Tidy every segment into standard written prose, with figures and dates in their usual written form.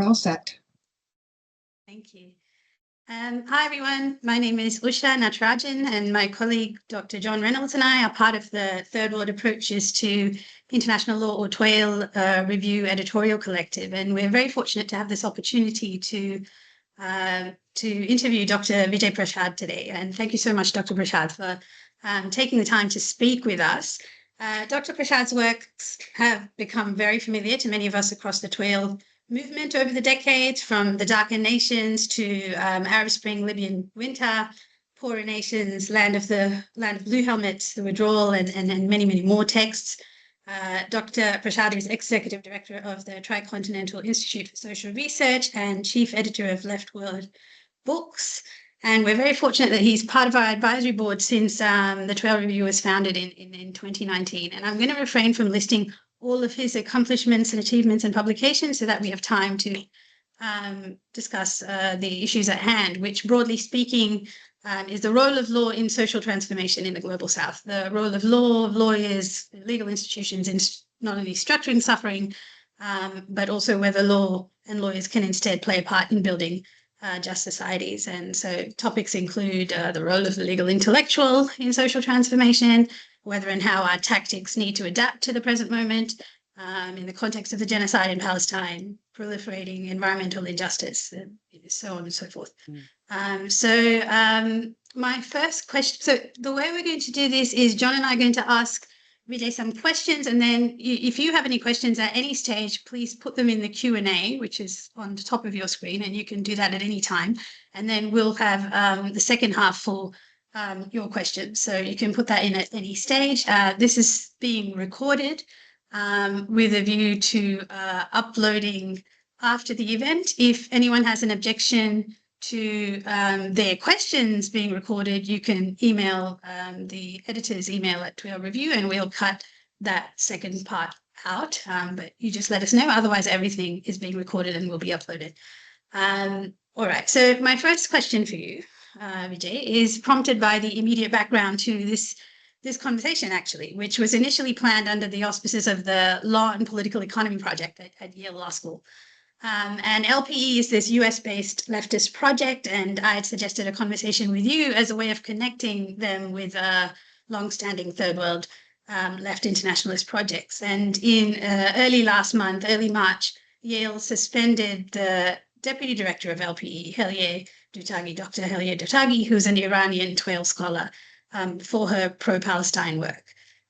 we're all set. Thank you. Hi, everyone. My name is Usha Natarajan, and my colleague, Dr. John Reynolds, and I are part of the Third World Approaches to International Law, or TWAIL, Review Editorial Collective. And we're very fortunate to have this opportunity to interview Dr. Vijay Prashad today. And thank you so much, Dr. Prashad, for taking the time to speak with us. Dr. Prashad's works have become very familiar to many of us across the TWAIL movement over the decades, from the Darker Nations to Arab Spring, Libyan Winter, Poorer Nations, Land of Blue Helmets, The Withdrawal, and many, many more texts. Dr. Prashad is Executive Director of the Tricontinental Institute for Social Research and Chief Editor of Left World Books. And we're very fortunate that he's part of our advisory board since the TWAIL Review was founded in 2019. And I'm going to refrain from listing all of his accomplishments and achievements and publications so that we have time to discuss the issues at hand, which, broadly speaking, is the role of law in social transformation in the Global South, the role of law, of lawyers, legal institutions in not only structuring suffering, but also whether law and lawyers can instead play a part in building just societies. And so topics include the role of the legal intellectual in social transformation, whether and how our tactics need to adapt to the present moment in the context of the genocide in Palestine, proliferating environmental injustice, and so on and so forth. My first question, so the way we're going to do this is John and I are going to ask Vijay some questions, and then if you have any questions at any stage, please put them in the Q&A, which is on the top of your screen, and you can do that at any time. And then we'll have the second half for your questions. So you can put that in at any stage. This is being recorded with a view to uploading after the event. If anyone has an objection to their questions being recorded, you can email the editor's email at TWAIL Review, and we'll cut that second part out. But you just let us know. Otherwise, everything is being recorded and will be uploaded. All right. So my first question for you, Vijay, is prompted by the immediate background to this conversation, actually, which was initially planned under the auspices of the Law and Political Economy Project at Yale Law School. And LPE is this US-based leftist project, and I had suggested a conversation with you as a way of connecting them with long-standing third world left internationalist projects. And in early March, Yale suspended the deputy director of LPE, Dr. Helye Doutaghi, who's an Iranian TWAIL scholar, for her pro-Palestine work.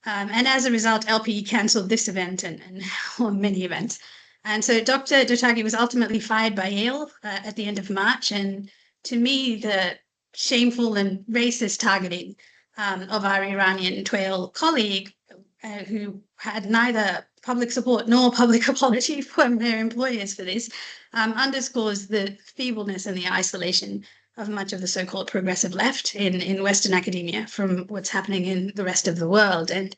And as a result, LPE cancelled this event and many events. And so Dr. Doutaghi was ultimately fired by Yale at the end of March. And to me, the shameful and racist targeting of our Iranian TWAIL colleague, who had neither public support nor public apology from their employers for this, underscores the feebleness and the isolation of much of the so-called progressive left in Western academia from what's happening in the rest of the world. And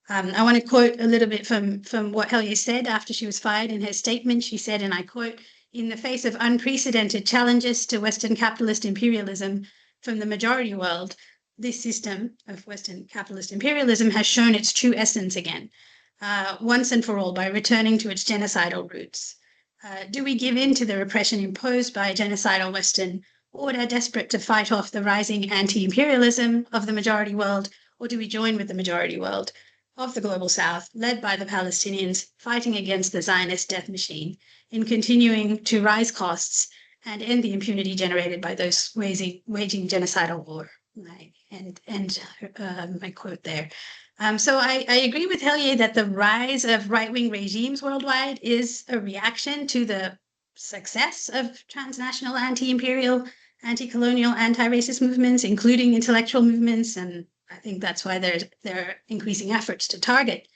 I want to quote a little bit from what Helye said after she was fired in her statement. She said, and I quote, "In the face of unprecedented challenges to Western capitalist imperialism from the majority world, this system of Western capitalist imperialism has shown its true essence again, once and for all, by returning to its genocidal roots. Do we give in to the repression imposed by genocidal Western order, desperate to fight off the rising anti-imperialism of the majority world, or do we join with the majority world of the Global South, led by the Palestinians, fighting against the Zionist death machine in continuing to rise costs and end the impunity generated by those waging genocidal war?" And my quote there. So I agree with Helye that the rise of right-wing regimes worldwide is a reaction to the success of transnational anti-imperial, anti-colonial, anti-racist movements, including intellectual movements. And I think that's why there are increasing efforts to target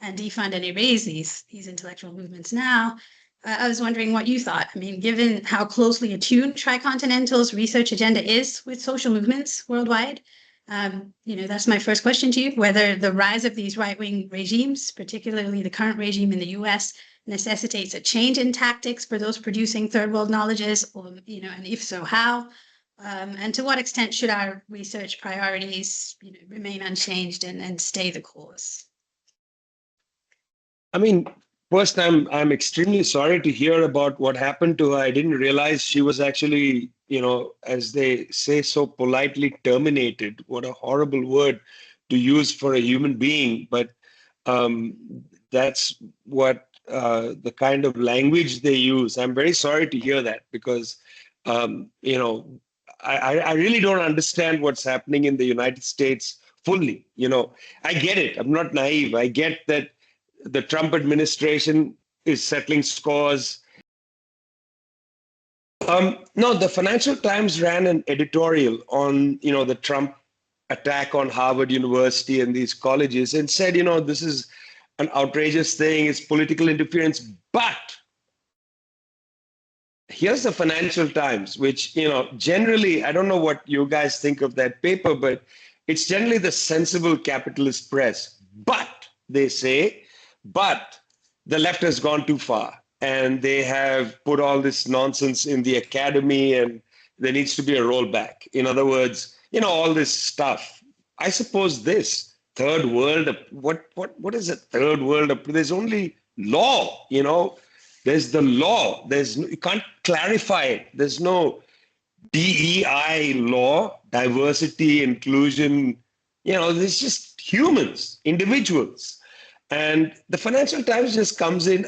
and defund and erase these intellectual movements now. I was wondering what you thought. I mean, given how closely attuned Tricontinental's research agenda is with social movements worldwide, that's my first question to you, whether the rise of these right-wing regimes, particularly the current regime in the US, necessitates a change in tactics for those producing third world knowledges, or, and if so, how? And to what extent should our research priorities remain unchanged and stay the course? I mean, First, I'm extremely sorry to hear about what happened to her. I didn't realize she was actually, as they say so politely, terminated. What a horrible word to use for a human being, but um, that's what the kind of language they use. I'm very sorry to hear that because, I really don't understand what's happening in the United States fully. I get it. I'm not naive. I get that the Trump administration is settling scores. No, the Financial Times ran an editorial on, the Trump attack on Harvard University and these colleges and said, this is an outrageous thing, it's political interference. But here's the Financial Times, which, generally, I don't know what you guys think of that paper, but it's generally the sensible capitalist press. But they say, but the left has gone too far and they have put all this nonsense in the academy and there needs to be a rollback. In other words, all this stuff. I suppose this third world, what is a third world? There's only law, there's the law. You can't clarify it. There's no DEI law, diversity, inclusion. There's just humans, individuals. And the Financial Times just comes in,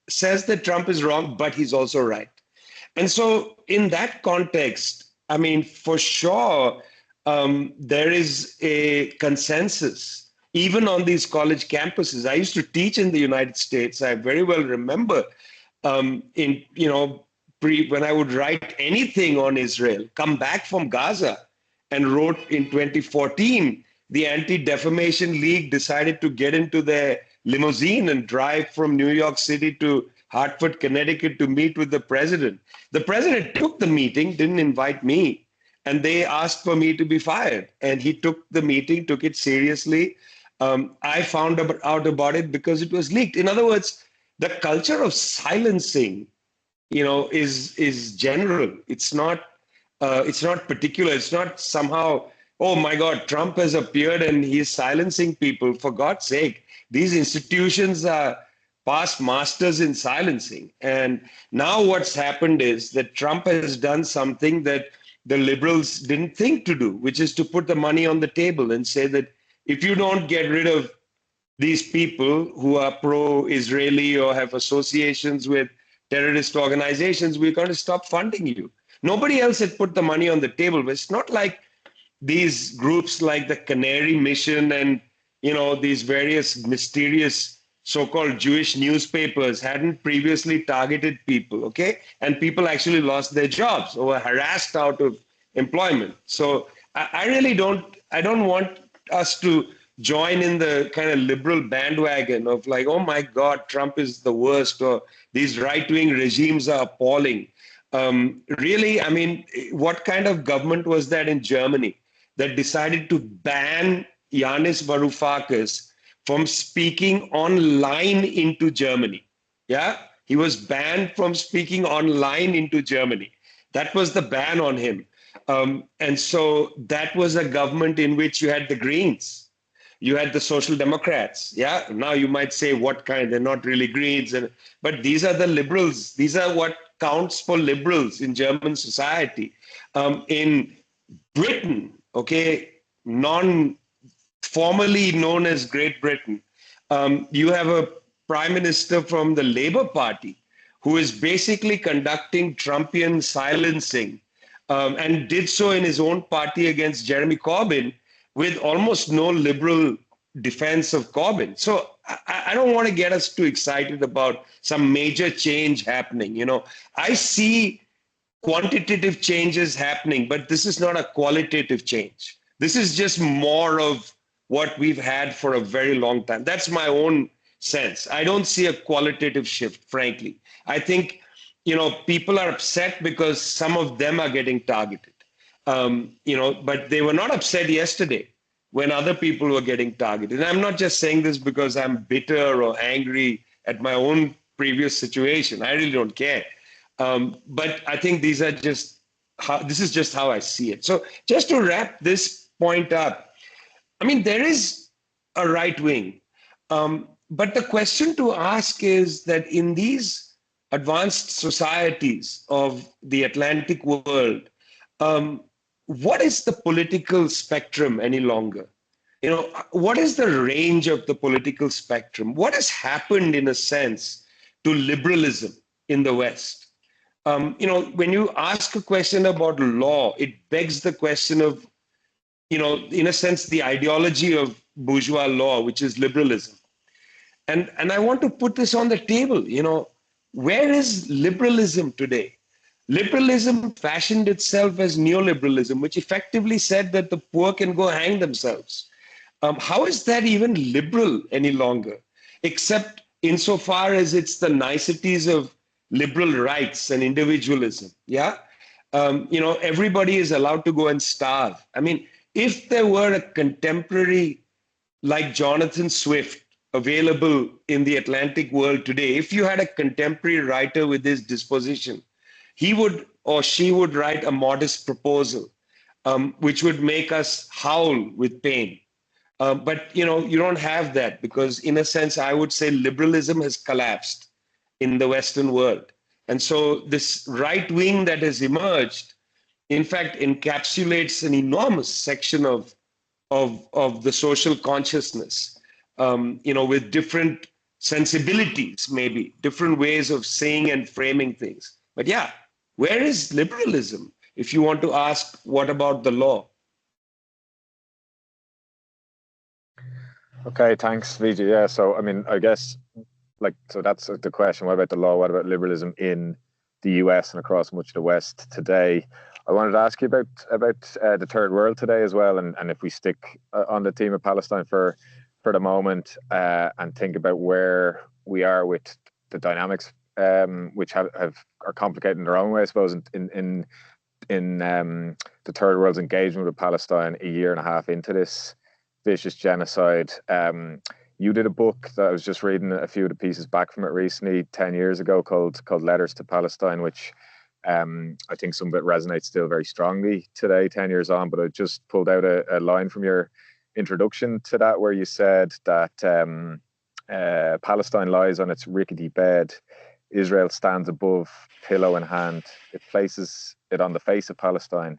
says that Trump is wrong, but he's also right. And so in that context, I mean, for sure, there is a consensus, even on these college campuses. I used to teach in the United States. I very well remember when I would write anything on Israel, come back from Gaza and wrote in 2014, the Anti-Defamation League decided to get into their limousine and drive from New York City to Hartford, Connecticut to meet with the president. The president took the meeting, didn't invite me, and they asked for me to be fired. And he took the meeting, took it seriously. I found out about it because it was leaked. In other words, the culture of silencing, is general. It's not particular. It's not somehow, oh my God, Trump has appeared and he's silencing people. For God's sake, these institutions are past masters in silencing. And now what's happened is that Trump has done something that the liberals didn't think to do, which is to put the money on the table and say that if you don't get rid of these people who are pro-Israeli or have associations with terrorist organizations, we're going to stop funding you. Nobody else had put the money on the table. But it's not like these groups like the Canary Mission and, these various mysterious so-called Jewish newspapers hadn't previously targeted people, okay? And people actually lost their jobs or were harassed out of employment. So I really don't want us to join in the kind of liberal bandwagon of like, oh my God, Trump is the worst, or these right-wing regimes are appalling. Really, I mean, what kind of government was that in Germany that decided to ban Yanis Varoufakis from speaking online into Germany? Yeah, he was banned from speaking online into Germany. That was the ban on him. And so that was a government in which you had the Greens, you had the Social Democrats. Yeah, now you might say what kind? They're not really Greens, but these are the liberals. These are what counts for liberals in German society. In Britain, okay, formally known as Great Britain, you have a prime minister from the Labour Party who is basically conducting Trumpian silencing, and did so in his own party against Jeremy Corbyn with almost no liberal defense of Corbyn. So I don't want to get us too excited about some major change happening. I see quantitative changes happening, but this is not a qualitative change. This is just more of what we've had for a very long time. That's my own sense. I don't see a qualitative shift, frankly. I think, people are upset because some of them are getting targeted. But they were not upset yesterday when other people were getting targeted. And I'm not just saying this because I'm bitter or angry at my own previous situation. I really don't care. But I think this is just how I see it. So just to wrap this point up, I mean, there is a right wing, but the question to ask is that in these advanced societies of the Atlantic world, what is the political spectrum any longer? What is the range of the political spectrum? What has happened, in a sense, to liberalism in the West? When you ask a question about law, it begs the question of, in a sense, the ideology of bourgeois law, which is liberalism. And I want to put this on the table. Where is liberalism today? Liberalism fashioned itself as neoliberalism, which effectively said that the poor can go hang themselves. How is that even liberal any longer? Except insofar as it's the niceties of liberal rights and individualism. Yeah. Everybody is allowed to go and starve. I mean, if there were a contemporary like Jonathan Swift available in the Atlantic world today, if you had a contemporary writer with this disposition, he would or she would write a modest proposal, which would make us howl with pain. But you don't have that, because in a sense, I would say liberalism has collapsed in the Western world. And so this right wing that has emerged, in fact, encapsulates an enormous section of the social consciousness, with different sensibilities, maybe different ways of saying and framing things. But yeah, where is liberalism? If you want to ask, what about the law? Okay, thanks, Vijay. Yeah, so I mean, I guess so that's the question. What about the law? What about liberalism in the US and across much of the West today? I wanted to ask you about the third world today as well, and if we stick on the theme of Palestine for the moment, and think about where we are with the dynamics, which are complicated in their own way, I suppose, in the third world's engagement with Palestine a year and a half into this vicious genocide. You did a book that I was just reading a few of the pieces back from it recently, 10 years ago, called Letters to Palestine, which I think some of it resonates still very strongly today, 10 years on. But I just pulled out a line from your introduction to that, where you said that Palestine lies on its rickety bed. Israel stands above, pillow in hand. It places it on the face of Palestine.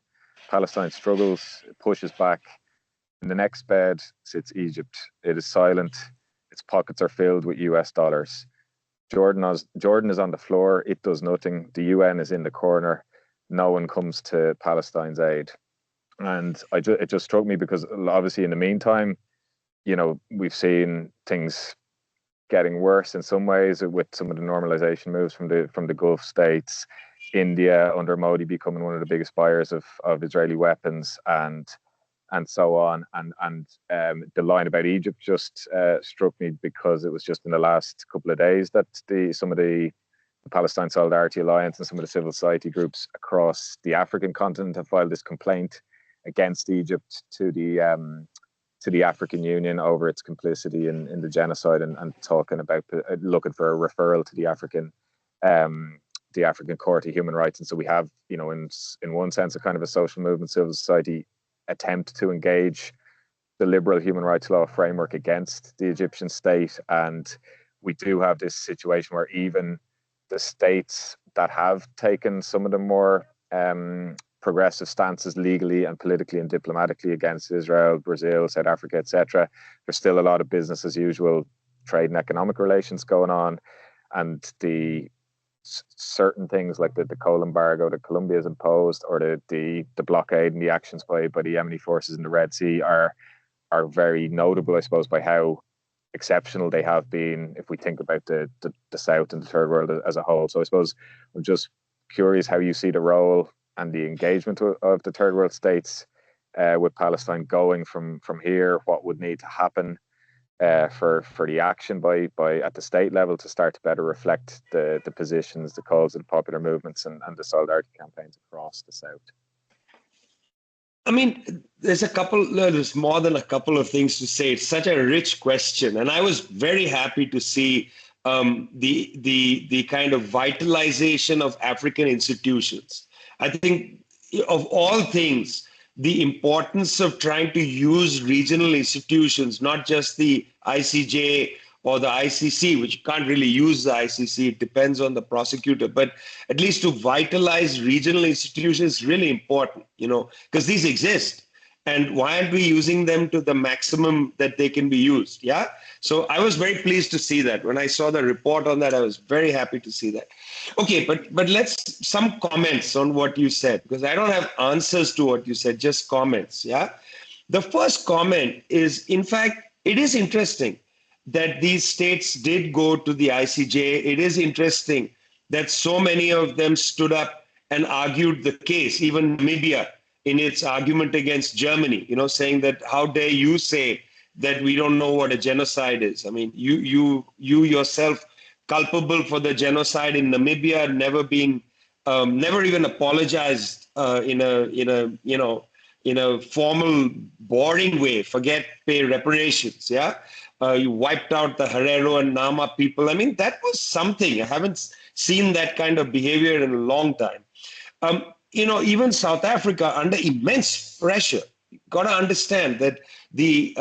Palestine struggles, it pushes back. In the next bed sits Egypt. It is silent. Its pockets are filled with US dollars. Jordan is on the floor. It does nothing. The UN is in the corner. No one comes to Palestine's aid. And it just struck me because obviously in the meantime, we've seen things getting worse in some ways with some of the normalization moves from the Gulf states. India under Modi becoming one of the biggest buyers of Israeli weapons and so on. And the line about Egypt just struck me because it was just in the last couple of days that some of the Palestine Solidarity Alliance and some of the civil society groups across the African continent have filed this complaint against Egypt to the African Union over its complicity in the genocide, and talking about looking for a referral to the African Court of Human Rights. And so we have, in one sense, a kind of a social movement, civil society attempt to engage the liberal human rights law framework against the Egyptian state. And we do have this situation where even the states that have taken some of the more progressive stances legally and politically and diplomatically against Israel, Brazil, South Africa, etc., there's still a lot of business as usual trade and economic relations going on. And the certain things like the coal embargo that Colombia has imposed, or the blockade and the actions by the Yemeni forces in the Red Sea are very notable, I suppose, by how exceptional they have been if we think about the South and the third world as a whole. So I suppose I'm just curious how you see the role and the engagement of the third world states with Palestine going from here. What would need to happen for the action by at the state level to start to better reflect the positions, the calls of the popular movements and the solidarity campaigns across the South? I mean, there's more than a couple of things to say. It's such a rich question. And I was very happy to see the kind of vitalization of African institutions. I think of all things, the importance of trying to use regional institutions, not just the ICJ or the ICC, which you can't really use the ICC, it depends on the prosecutor, but at least to vitalize regional institutions is really important, because these exist. And why aren't we using them to the maximum that they can be used? Yeah. So I was very pleased to see that. When I saw the report on that, I was very happy to see that. Okay, but let's some comments on what you said, because I don't have answers to what you said, just comments. Yeah. The first comment is, in fact, it is interesting that these states did go to the ICJ. It is interesting that so many of them stood up and argued the case, even Namibia, in its argument against Germany, saying that how dare you say that we don't know what a genocide is. I mean, you yourself culpable for the genocide in Namibia, never even apologized in a formal, boring way. Forget pay reparations. Yeah, you wiped out the Herero and Nama people. I mean, that was something. I haven't seen that kind of behavior in a long time. Even South Africa, under immense pressure, got to understand that the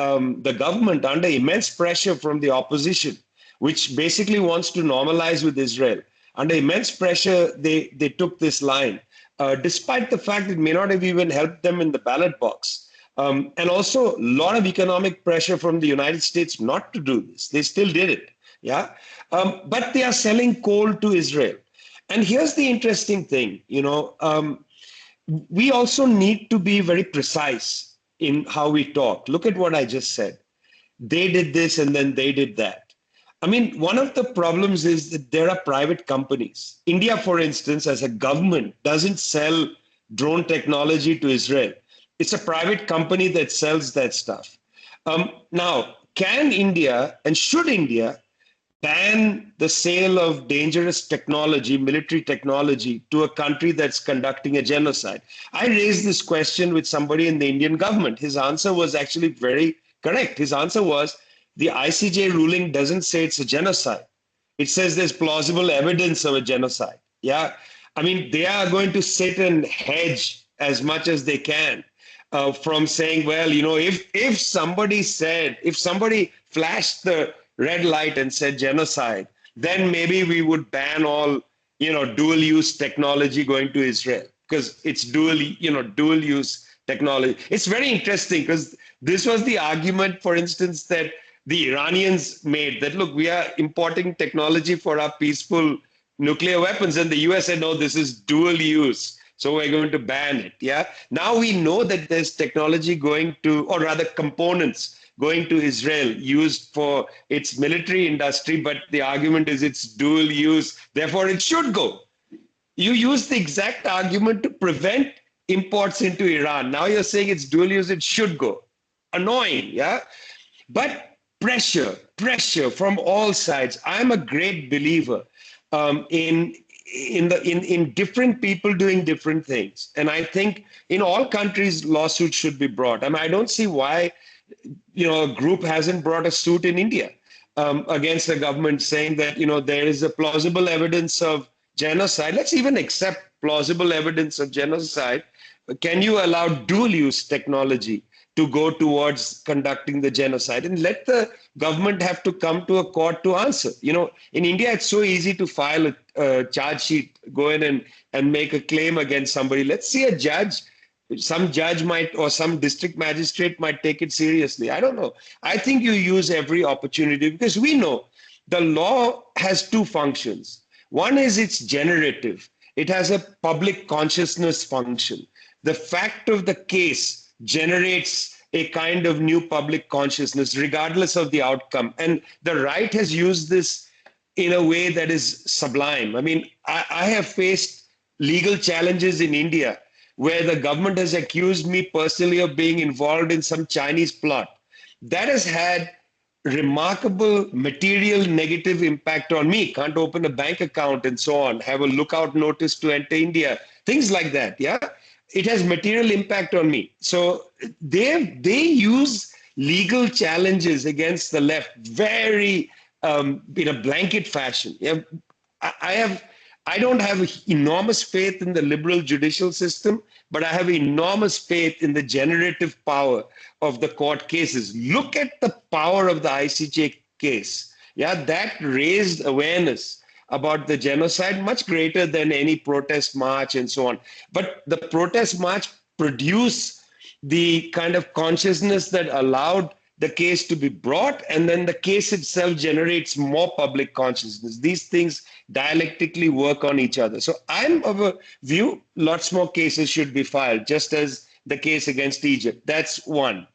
government, under immense pressure from the opposition, which basically wants to normalize with Israel, under immense pressure, they took this line, despite the fact it may not have even helped them in the ballot box. And also a lot of economic pressure from the United States not to do this. They still did it. Yeah. But they are selling coal to Israel. And here's the interesting thing, we also need to be very precise in how we talk. Look at what I just said. They did this and then they did that. I mean, one of the problems is that there are private companies. India, for instance, as a government, doesn't sell drone technology to Israel. It's a private company that sells that stuff. Now, can India and should India ban the sale of dangerous technology, military technology, to a country that's conducting a genocide? I raised this question with somebody in the Indian government. His answer was actually very correct. His answer was, the ICJ ruling doesn't say it's a genocide. It says there's plausible evidence of a genocide. Yeah. I mean, they are going to sit and hedge as much as they can from saying, well, if somebody flashed the red light and said genocide, then maybe we would ban all, dual use technology going to Israel, because it's dual use technology. It's very interesting, because this was the argument, for instance, that the Iranians made, that, look, we are importing technology for our peaceful nuclear weapons. And the US said, no, this is dual use, so we're going to ban it. Yeah. Now we know that there's technology going to, or rather components going to Israel used for its military industry, but the argument is it's dual use, therefore it should go. You use the exact argument to prevent imports into Iran. Now you're saying it's dual use, it should go. Annoying, yeah? But pressure from all sides. I'm a great believer in different people doing different things. And I think in all countries, lawsuits should be brought. I mean, I don't see why a group hasn't brought a suit in India against the government, saying that, there is a plausible evidence of genocide. Let's even accept plausible evidence of genocide. Can you allow dual use technology to go towards conducting the genocide, and let the government have to come to a court to answer? In India, it's so easy to file a charge sheet, go in and make a claim against somebody. Let's see a judge. Some judge might, or some district magistrate might take it seriously. I don't know. I think you use every opportunity, because we know the law has two functions. One is it's generative. It has a public consciousness function. The fact of the case generates a kind of new public consciousness, regardless of the outcome. And the right has used this in a way that is sublime. I mean, I have faced legal challenges in India where the government has accused me personally of being involved in some Chinese plot. That has had remarkable material negative impact on me. Can't open a bank account and so on, have a lookout notice to enter India, things like that. Yeah, it has material impact on me. So they use legal challenges against the left very in a blanket fashion. Yeah, I don't have enormous faith in the liberal judicial system, but I have enormous faith in the generative power of the court cases. Look at the power of the ICJ case. Yeah, that raised awareness about the genocide much greater than any protest march and so on. But the protest march produced the kind of consciousness that allowed the case to be brought, and then the case itself generates more public consciousness. These things dialectically work on each other. So I'm of a view lots more cases should be filed, just as the case against Egypt. That's one.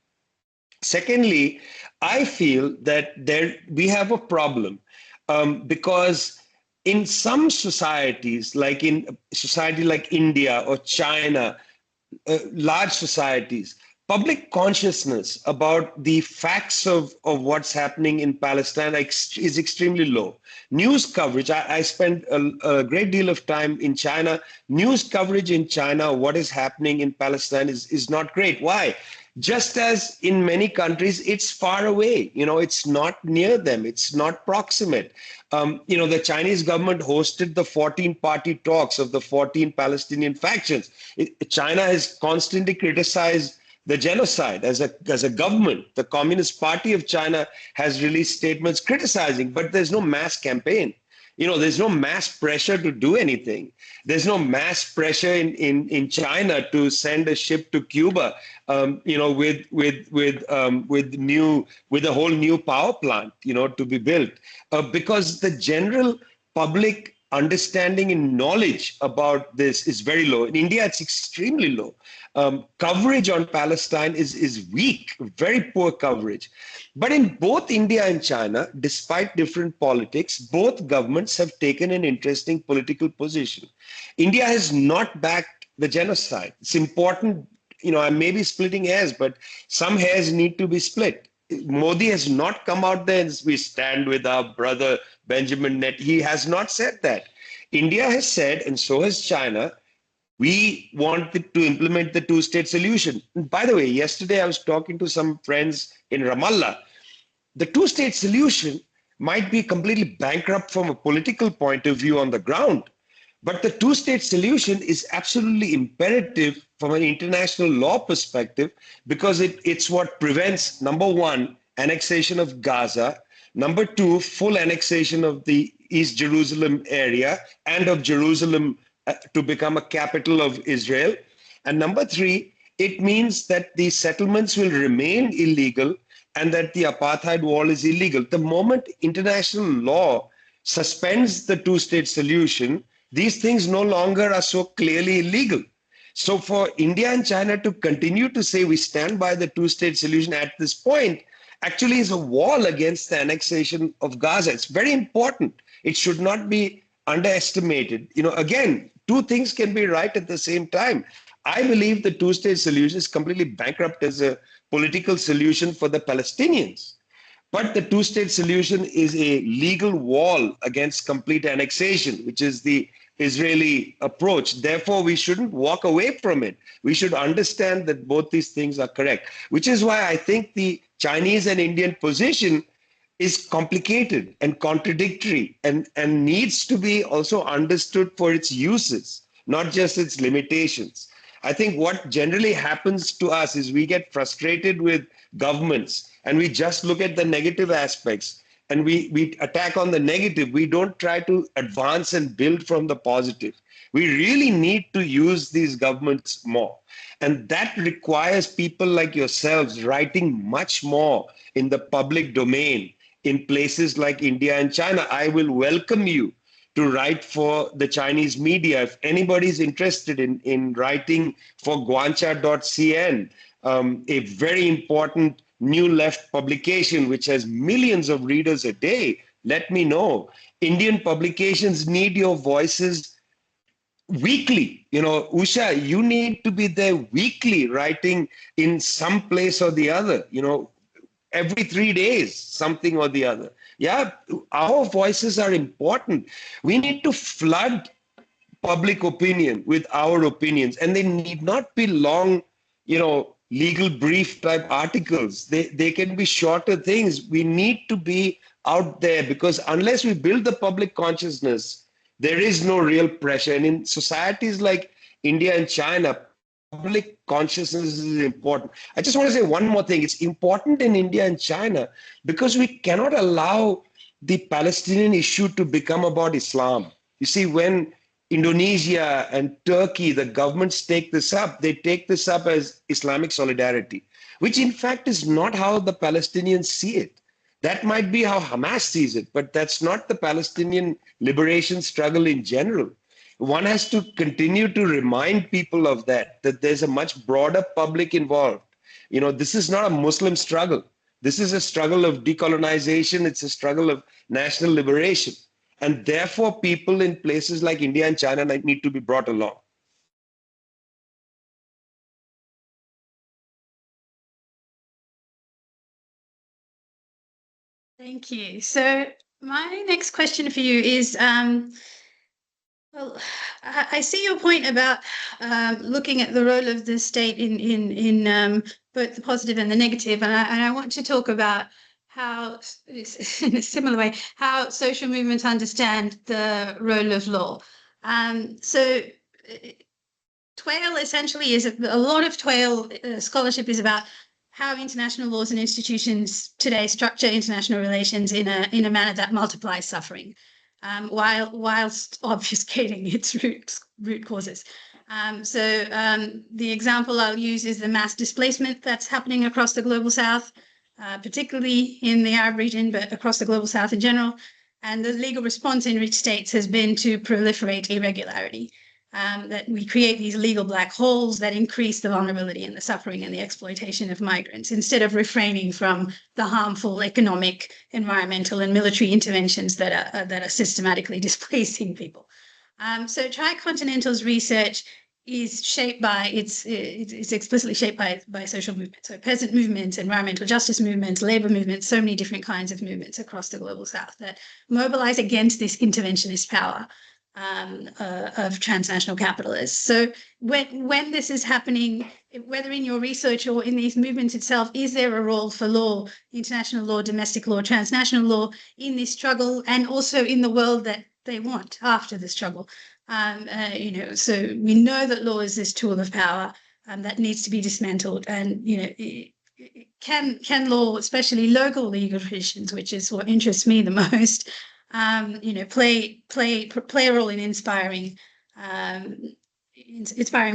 Secondly, I feel that we have a problem because in some societies, like in a society like India or China, large societies, public consciousness about the facts of what's happening in Palestine is extremely low. News coverage, I spent a great deal of time in China. News coverage in China, what is happening in Palestine is not great. Why? Just as in many countries, it's far away. It's not near them. It's not proximate. The Chinese government hosted the 14-party talks of the 14 Palestinian factions. China has constantly criticized the genocide as a government. The Communist Party of China has released statements criticizing, but there's no mass campaign. There's no mass pressure to do anything. There's no mass pressure in China to send a ship to Cuba, with a whole new power plant, to be built, because the general public understanding and knowledge about this is very low. In India, it's extremely low. Coverage on Palestine is weak, very poor coverage. But in both India and China, despite different politics, both governments have taken an interesting political position. India has not backed the genocide. It's important, I may be splitting hairs, but some hairs need to be split. Modi has not come out there and we stand with our brother Benjamin Net. He has not said that. India has said, and so has China, we wanted to implement the two-state solution. And by the way, yesterday I was talking to some friends in Ramallah. The two-state solution might be completely bankrupt from a political point of view on the ground, but the two-state solution is absolutely imperative from an international law perspective because it's what prevents, number one, annexation of Gaza, number two, full annexation of the East Jerusalem area and of Jerusalem to become a capital of Israel. And number three, it means that the settlements will remain illegal and that the apartheid wall is illegal. The moment international law suspends the two-state solution, these things no longer are so clearly illegal. So for India and China to continue to say we stand by the two-state solution at this point actually is a wall against the annexation of Gaza. It's very important. It should not be underestimated. Again, two things can be right at the same time. I believe the two-state solution is completely bankrupt as a political solution for the Palestinians. But the two-state solution is a legal wall against complete annexation, which is the Israeli approach. Therefore, we shouldn't walk away from it. We should understand that both these things are correct, which is why I think the Chinese and Indian position is complicated and contradictory and needs to be also understood for its uses, not just its limitations. I think what generally happens to us is we get frustrated with governments and we just look at the negative aspects and we attack on the negative. We don't try to advance and build from the positive. We really need to use these governments more. And that requires people like yourselves writing much more in the public domain in places like India and China. I will welcome you to write for the Chinese media. If anybody's interested in writing for guancha.cn, a very important new left publication which has millions of readers a day, let me know. Indian publications need your voices weekly. Usha, you need to be there weekly writing in some place or the other, every 3 days, something or the other. Yeah, our voices are important. We need to flood public opinion with our opinions, and they need not be long, legal brief type articles. They can be shorter things. We need to be out there because unless we build the public consciousness, there is no real pressure. And in societies like India and China, public consciousness is important. I just want to say one more thing. It's important in India and China because we cannot allow the Palestinian issue to become about Islam. You see, when Indonesia and Turkey, the governments take this up, they take this up as Islamic solidarity, which in fact is not how the Palestinians see it. That might be how Hamas sees it, but that's not the Palestinian liberation struggle in general. One has to continue to remind people of that there's a much broader public involved. You know, this is not a Muslim struggle. This is a struggle of decolonization. It's a struggle of national liberation. And therefore, people in places like India and China need to be brought along. Thank you. So my next question for you is, well, I see your point about looking at the role of the state in both the positive and the negative, and I want to talk about how, in a similar way, how social movements understand the role of law. So TWAIL essentially is a lot of TWAIL scholarship is about how international laws and institutions today structure international relations in a manner that multiplies suffering, whilst obfuscating its root causes. The example I'll use is the mass displacement that's happening across the global south, particularly in the Arab region, but across the global south in general. And the legal response in rich states has been to proliferate irregularity. That we create these legal black holes that increase the vulnerability and the suffering and the exploitation of migrants, instead of refraining from the harmful economic, environmental, and military interventions that are systematically displacing people. So Tricontinental's research is shaped by, it's explicitly shaped by social movements, so peasant movements, environmental justice movements, labor movements, so many different kinds of movements across the global south that mobilize against this interventionist power of transnational capitalists. So when this is happening, whether in your research or in these movements itself, is there a role for law, international law, domestic law, transnational law in this struggle, and also in the world that they want after the struggle? So we know that law is this tool of power that needs to be dismantled, and can law, especially local legal traditions, which is what interests me the most, play a role in inspiring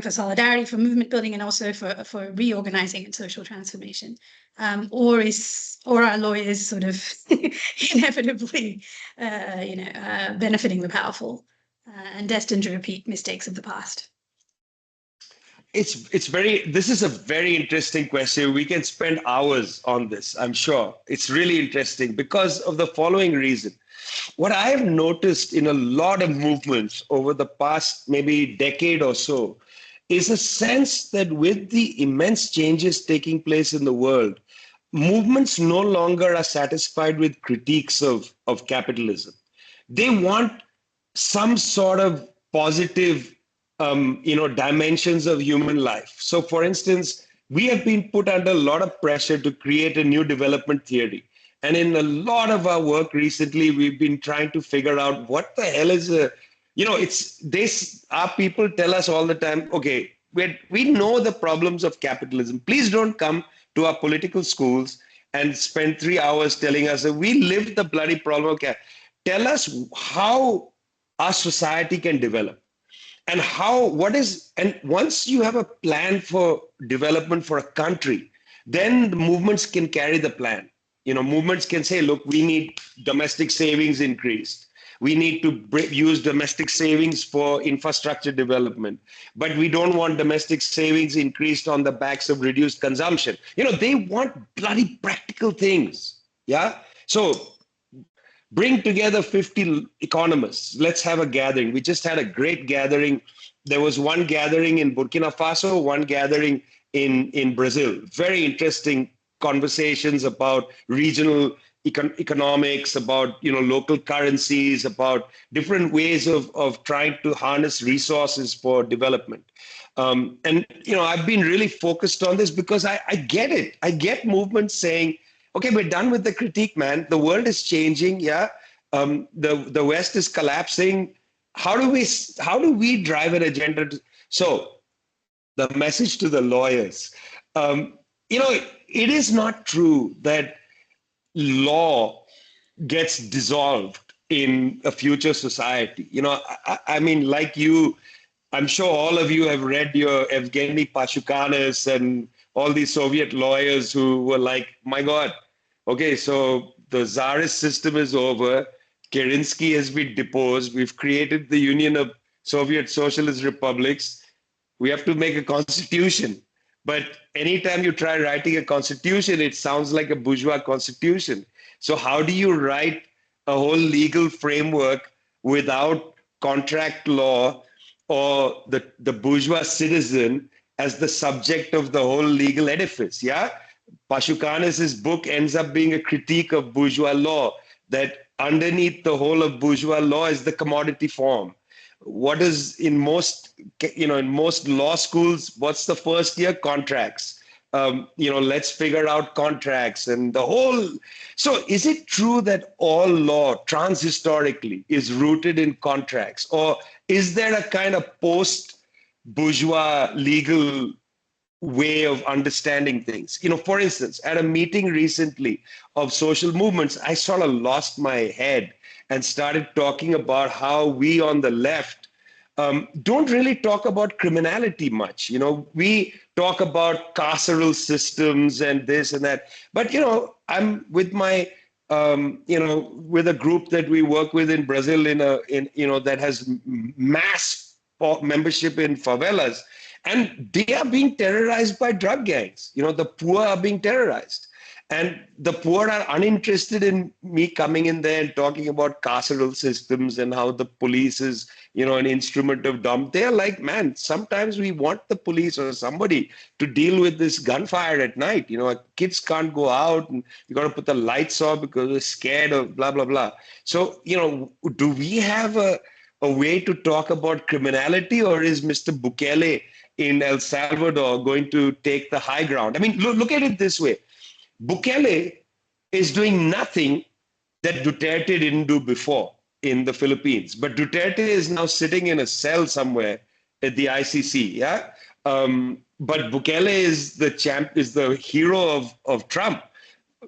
for solidarity, for movement building, and also for reorganizing and social transformation, or are lawyers sort of inevitably benefiting the powerful and destined to repeat mistakes of the past? This is a very interesting question. We can spend hours on this, I'm sure. It's really interesting because of the following reason. What I have noticed in a lot of movements over the past maybe decade or so is a sense that with the immense changes taking place in the world, movements no longer are satisfied with critiques of capitalism. They want some sort of positive dimensions of human life. So for instance, we have been put under a lot of pressure to create a new development theory. And in a lot of our work recently, we've been trying to figure out what the hell is our people tell us all the time, okay, we know the problems of capitalism. Please don't come to our political schools and spend 3 hours telling us that we live the bloody problem. Okay, tell us how our society can develop. And once you have a plan for development for a country, then the movements can carry the plan. Movements can say, look, we need domestic savings increased. We need to use domestic savings for infrastructure development, but we don't want domestic savings increased on the backs of reduced consumption. They want bloody practical things. Yeah. So bring together 50 economists. Let's have a gathering. We just had a great gathering. There was one gathering in Burkina Faso, one gathering in Brazil. Very interesting conversations about regional economics, about local currencies, about different ways of trying to harness resources for development. I've been really focused on this because I get it. I get movements saying, okay, we're done with the critique, man. The world is changing. Yeah. The West is collapsing. How do we drive an agenda? So the message to the lawyers, it is not true that law gets dissolved in a future society. I mean, like you, I'm sure all of you have read your Evgeny Pashukanis and all these Soviet lawyers who were like, my God, okay, so the Tsarist system is over. Kerensky has been deposed. We've created the Union of Soviet Socialist Republics. We have to make a constitution. But anytime you try writing a constitution, it sounds like a bourgeois constitution. So how do you write a whole legal framework without contract law or the bourgeois citizen as the subject of the whole legal edifice? Yeah. Pashukanis' book ends up being a critique of bourgeois law, that underneath the whole of bourgeois law is the commodity form. What is in most law schools, what's the first year? Contracts. Let's figure out contracts and the whole. So is it true that all law transhistorically is rooted in contracts, or is there a kind of post-bourgeois legal way of understanding things? For instance, at a meeting recently of social movements, I sort of lost my head and started talking about how we on the left don't really talk about criminality much. We talk about carceral systems and this and that. But, I'm with my, with a group that we work with in Brazil that has mass membership in favelas. And they are being terrorized by drug gangs. The poor are being terrorized. And the poor are uninterested in me coming in there and talking about carceral systems and how the police is, an instrument of They're like, man, sometimes we want the police or somebody to deal with this gunfire at night. Kids can't go out and you got to put the lights off because they're scared of blah, blah, blah. So, do we have a way to talk about criminality, or is Mr. Bukele in El Salvador going to take the high ground? I mean, look at it this way. Bukele is doing nothing that Duterte didn't do before in the Philippines. But Duterte is now sitting in a cell somewhere at the ICC, yeah? But Bukele is the hero of Trump.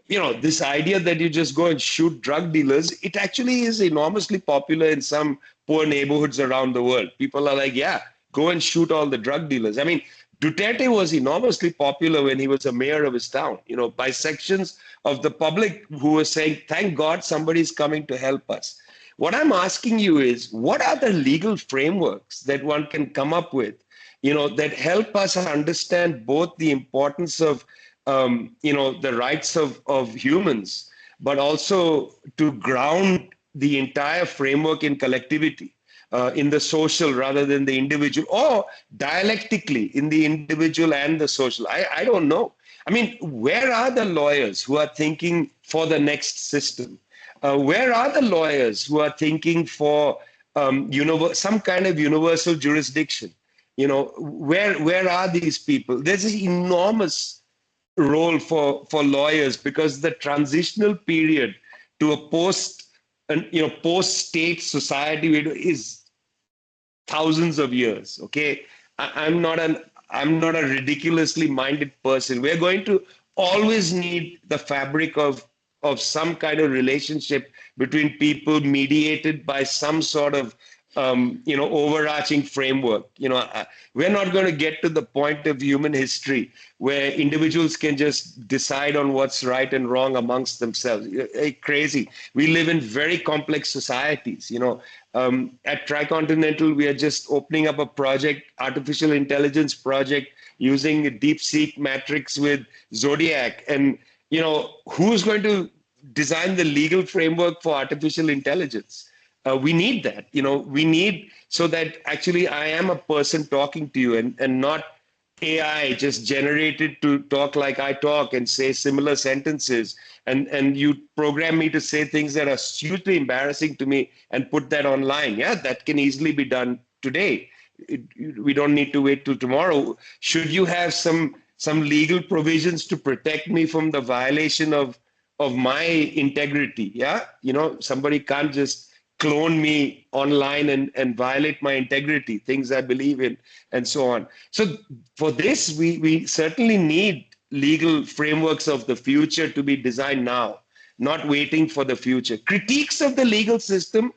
This idea that you just go and shoot drug dealers, it actually is enormously popular in some poor neighborhoods around the world. People are like, yeah, go and shoot all the drug dealers. I mean, Duterte was enormously popular when he was a mayor of his town, by sections of the public who were saying, thank God somebody's coming to help us. What I'm asking you is, what are the legal frameworks that one can come up with, that help us understand both the importance of, the rights of humans, but also to ground the entire framework in collectivity? In the social rather than the individual, or dialectically in the individual and the social. I don't know. I mean, where are the lawyers who are thinking for the next system? Where are the lawyers who are thinking for some kind of universal jurisdiction? Where are these people? There's an enormous role for lawyers, because the transitional period to a post-state society is thousands of years. Okay, I'm not a ridiculously minded person. We're going to always need the fabric of some kind of relationship between people, mediated by some sort of overarching framework. We're not going to get to the point of human history where individuals can just decide on what's right and wrong amongst themselves. Crazy. We live in very complex societies. At Tricontinental, we are just opening up a project, artificial intelligence project, using a DeepSeek matrix with Zodiac. And, who's going to design the legal framework for artificial intelligence? We need that. We need, so that actually I am a person talking to you and not AI just generated to talk like I talk and say similar sentences. And you program me to say things that are hugely embarrassing to me and put that online. Yeah, that can easily be done today. We don't need to wait till tomorrow. Should you have some legal provisions to protect me from the violation of my integrity? Yeah, somebody can't just clone me online and violate my integrity, things I believe in, and so on. So for this, we certainly need legal frameworks of the future to be designed now. not waiting for the future. Critiques of the legal system,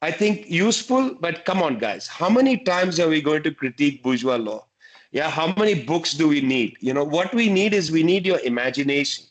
I think useful, but come on, guys. How many times are we going to critique bourgeois law? Yeah, how many books do we need? You know, what we need is we need your imagination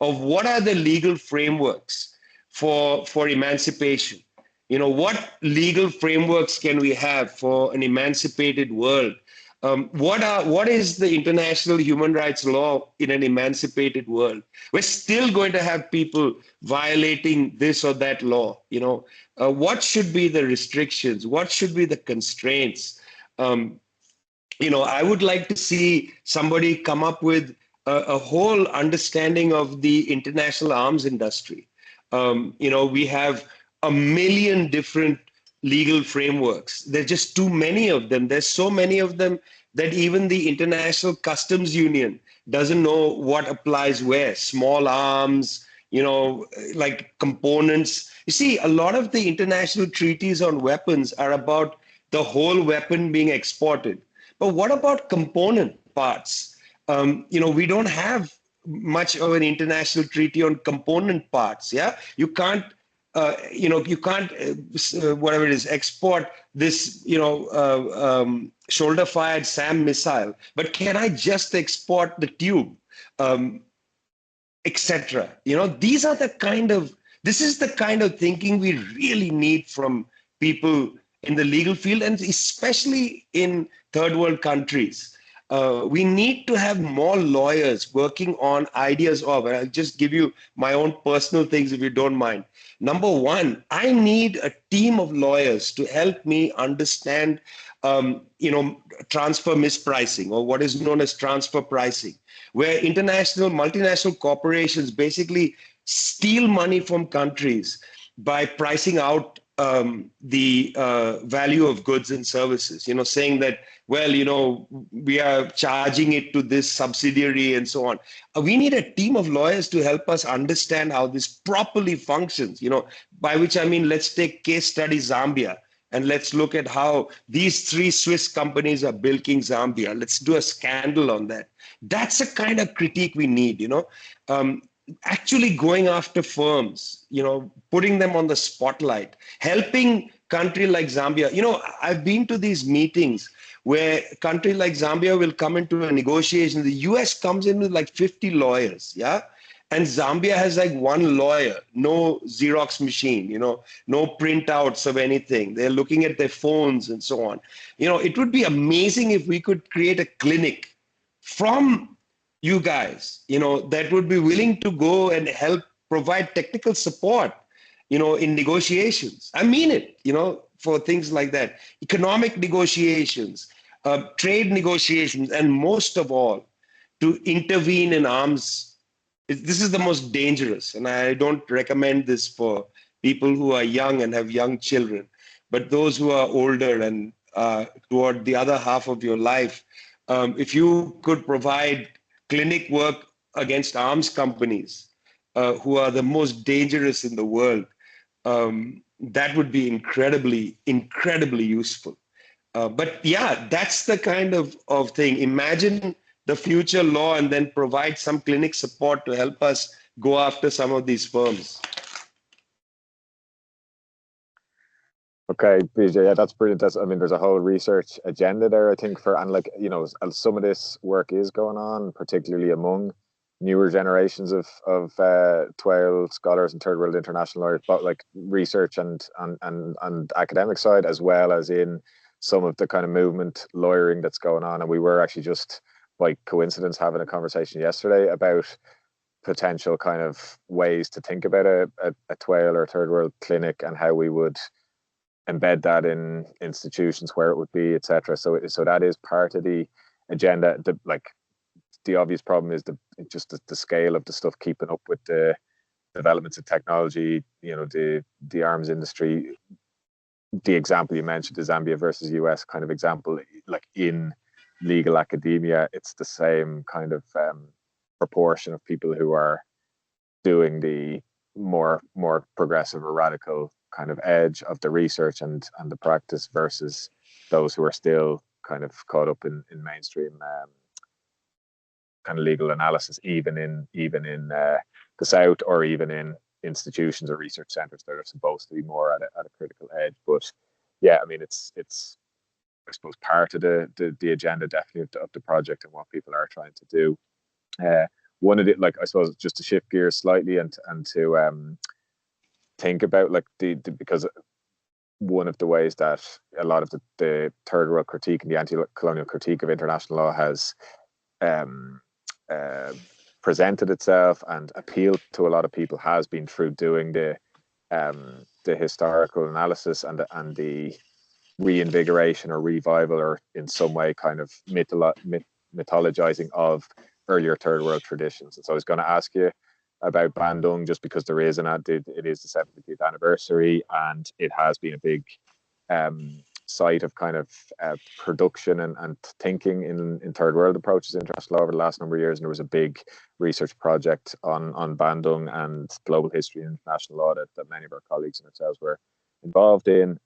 of what are the legal frameworks for emancipation. You know, what legal frameworks can we have for an emancipated world? What is the international human rights law in an emancipated world? We're still going to have people violating this or that law. You know, what should be the restrictions? What should be the constraints? You know, I would like to see somebody come up with a whole understanding of the international arms industry. You know, we have a million different legal frameworks. There's just too many of them. There's so many of them that even the International Customs Union doesn't know what applies where. Small arms, you know, like components. You see, a lot of the international treaties on weapons are about the whole weapon being exported. But what about component parts? You know, we don't have much of an international treaty on component parts. Yeah, you can't. You know, you can't, whatever it is, export this, you know, shoulder-fired SAM missile. But can I just export the tube, etc.? You know, these are the kind of, this is the kind of thinking we really need from people in the legal field, and especially in third world countries. We need to have more lawyers working on ideas of, and I'll just give you my own personal things if you don't mind. Number one, I need a team of lawyers to help me understand, you know, transfer mispricing, or what is known as transfer pricing, where international multinational corporations basically steal money from countries by pricing out the value of goods and services, you know, saying that, well, you know, we are charging it to this subsidiary and so on. We need a team of lawyers to help us understand how this properly functions, you know, by which I mean, let's take case study Zambia, and let's look at how these 3 Swiss companies are bilking Zambia. Let's do a scandal on that. That's the kind of critique we need, you know. Actually going after firms, you know, putting them on the spotlight, helping country like Zambia. You know, I've been to these meetings where a country like Zambia will come into a negotiation. The US comes in with like 50 lawyers, yeah? And Zambia has like 1 lawyer, no Xerox machine, you know, no printouts of anything. They're looking at their phones and so on. You know, it would be amazing if we could create a clinic from you guys, you know, that would be willing to go and help provide technical support, you know, in negotiations. I mean it, you know, for things like that, economic negotiations, trade negotiations, and most of all, to intervene in arms. This is the most dangerous, and I don't recommend this for people who are young and have young children, but those who are older and toward the other half of your life, if you could provide clinic work against arms companies who are the most dangerous in the world, that would be incredibly, incredibly useful. But yeah, that's the kind of thing. Imagine the future law and then provide some clinic support to help us go after some of these firms. Okay, Vijay, yeah, that's brilliant. I mean, there's a whole research agenda there, I think, and like, you know, some of this work is going on, particularly among newer generations of Twale scholars and third world international lawyers, but like research and academic side, as well as in some of the kind of movement lawyering that's going on. And we were actually just by coincidence having a conversation yesterday about potential kind of ways to think about a Twale or third world clinic and how we would embed that in institutions where it would be, etc. So that is part of the agenda. The obvious problem is the scale of the stuff keeping up with the developments of technology. You know, the arms industry. The example you mentioned, the Zambia versus US kind of example, like in legal academia, it's the same kind of proportion of people who are doing the more progressive or radical kind of edge of the research and the practice versus those who are still kind of caught up in mainstream kind of legal analysis, even in the South, or even in institutions or research centres that are supposed to be more at a critical edge. But yeah, I mean, it's I suppose part of the agenda definitely of the project and what people are trying to do. One of the, like, I suppose, just to shift gears slightly and to think about like because one of the ways that a lot of the third world critique and the anti-colonial critique of international law has presented itself and appealed to a lot of people has been through doing the historical analysis and the reinvigoration or revival, or in some way kind of mythologizing of earlier third world traditions. And so I was going to ask you about Bandung, just because there is it is the 70th anniversary, and it has been a big site of kind of production and thinking in third world approaches to international law over the last number of years. And there was a big research project on Bandung and global history and international law that many of our colleagues and ourselves were involved in.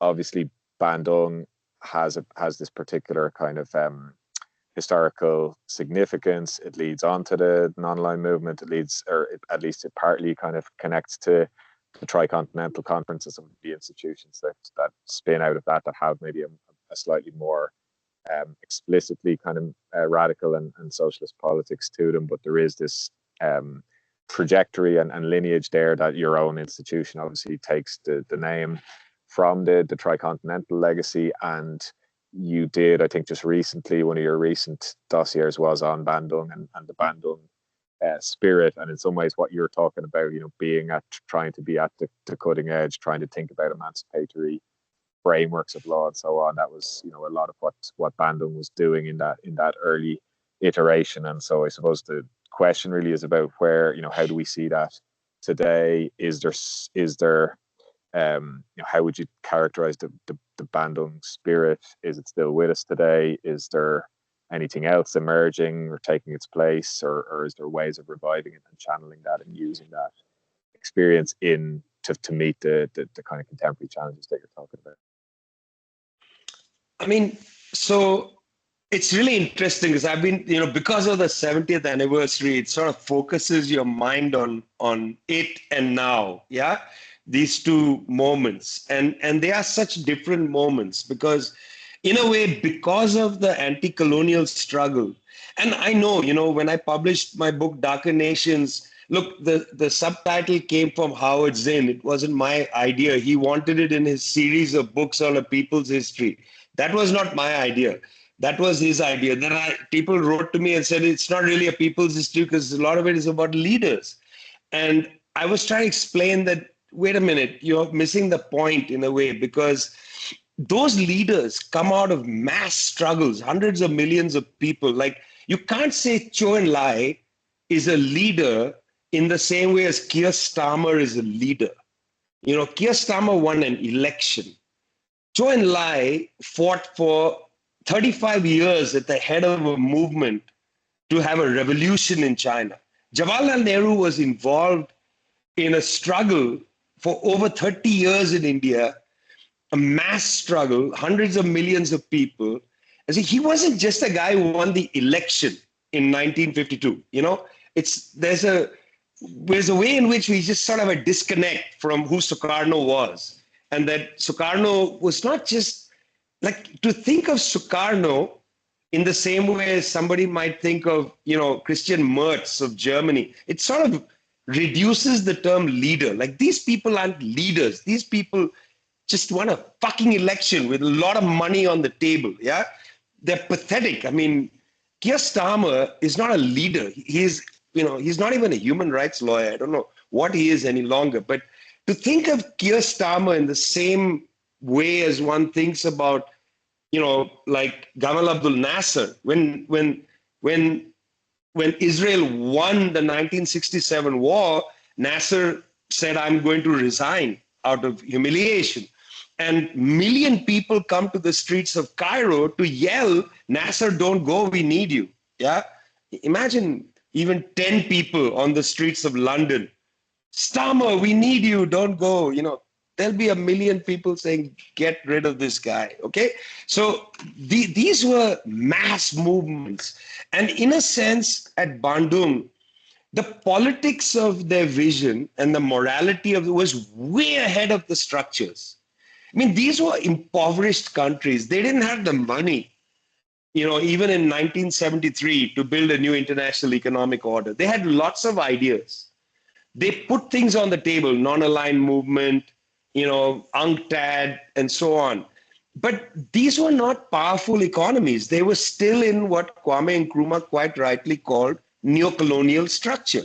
Obviously, Bandung has this particular kind of historical significance. It leads on to the non-aligned movement. At least it partly kind of connects to the Tricontinental Conference and some of the institutions that spin out of that have maybe a slightly more explicitly kind of radical and socialist politics to them. But there is this trajectory and lineage there that your own institution obviously takes the name from the Tricontinental legacy. And you did, I think just recently, one of your recent dossiers was on Bandung and the Bandung spirit. And in some ways what you're talking about, trying to be at the cutting edge, trying to think about emancipatory frameworks of law and so on. That was, a lot of what Bandung was doing in that early iteration. And so I suppose the question really is about where, how do we see that today? Is there how would you characterize the Bandung spirit? Is it still with us today? Is there anything else emerging or taking its place, or is there ways of reviving it and channeling that and using that experience to meet the kind of contemporary challenges that you're talking about? I mean, so it's really interesting because I've been, because of the 70th anniversary, it sort of focuses your mind on it and now, yeah, these two moments. And they are such different moments because, in a way, because of the anti-colonial struggle. And I know, when I published my book, Darker Nations, look, the subtitle came from Howard Zinn. It wasn't my idea. He wanted it in his series of books on a people's history. That was not my idea. That was his idea. Then people wrote to me and said, it's not really a people's history because a lot of it is about leaders. And I was trying to explain that, wait a minute, you're missing the point in a way, because those leaders come out of mass struggles, hundreds of millions of people. Like, you can't say Zhou Enlai is a leader in the same way as Keir Starmer is a leader. Keir Starmer won an election. Zhou Enlai fought for 35 years at the head of a movement to have a revolution in China. Jawaharlal Nehru was involved in a struggle for over 30 years in India, a mass struggle, hundreds of millions of people. And so he wasn't just a guy who won the election in 1952. There's a way in which we just sort of a disconnect from who Sukarno was. And that Sukarno was not just, like, to think of Sukarno in the same way as somebody might think of, Christian Merz of Germany, it sort of reduces the term leader. Like, these people aren't leaders. These people just won a fucking election with a lot of money on the table. Yeah, they're pathetic. I mean, Keir Starmer is not a leader. He's not even a human rights lawyer. I don't know what he is any longer. But to think of Keir Starmer in the same way as one thinks about, like Gamal Abdel Nasser, when Israel won the 1967 war, Nasser said, I'm going to resign out of humiliation. And million people come to the streets of Cairo to yell, Nasser, don't go, we need you. Yeah. Imagine even 10 people on the streets of London. Starmer, we need you, don't go. there'll be 1 million people saying, get rid of this guy, okay? So these were mass movements. And in a sense, at Bandung, the politics of their vision and the morality of it was way ahead of the structures. I mean, these were impoverished countries. They didn't have the money, even in 1973 to build a new international economic order. They had lots of ideas. They put things on the table, non-aligned movement, UNCTAD, and so on. But these were not powerful economies. They were still in what Kwame Nkrumah quite rightly called neocolonial structure,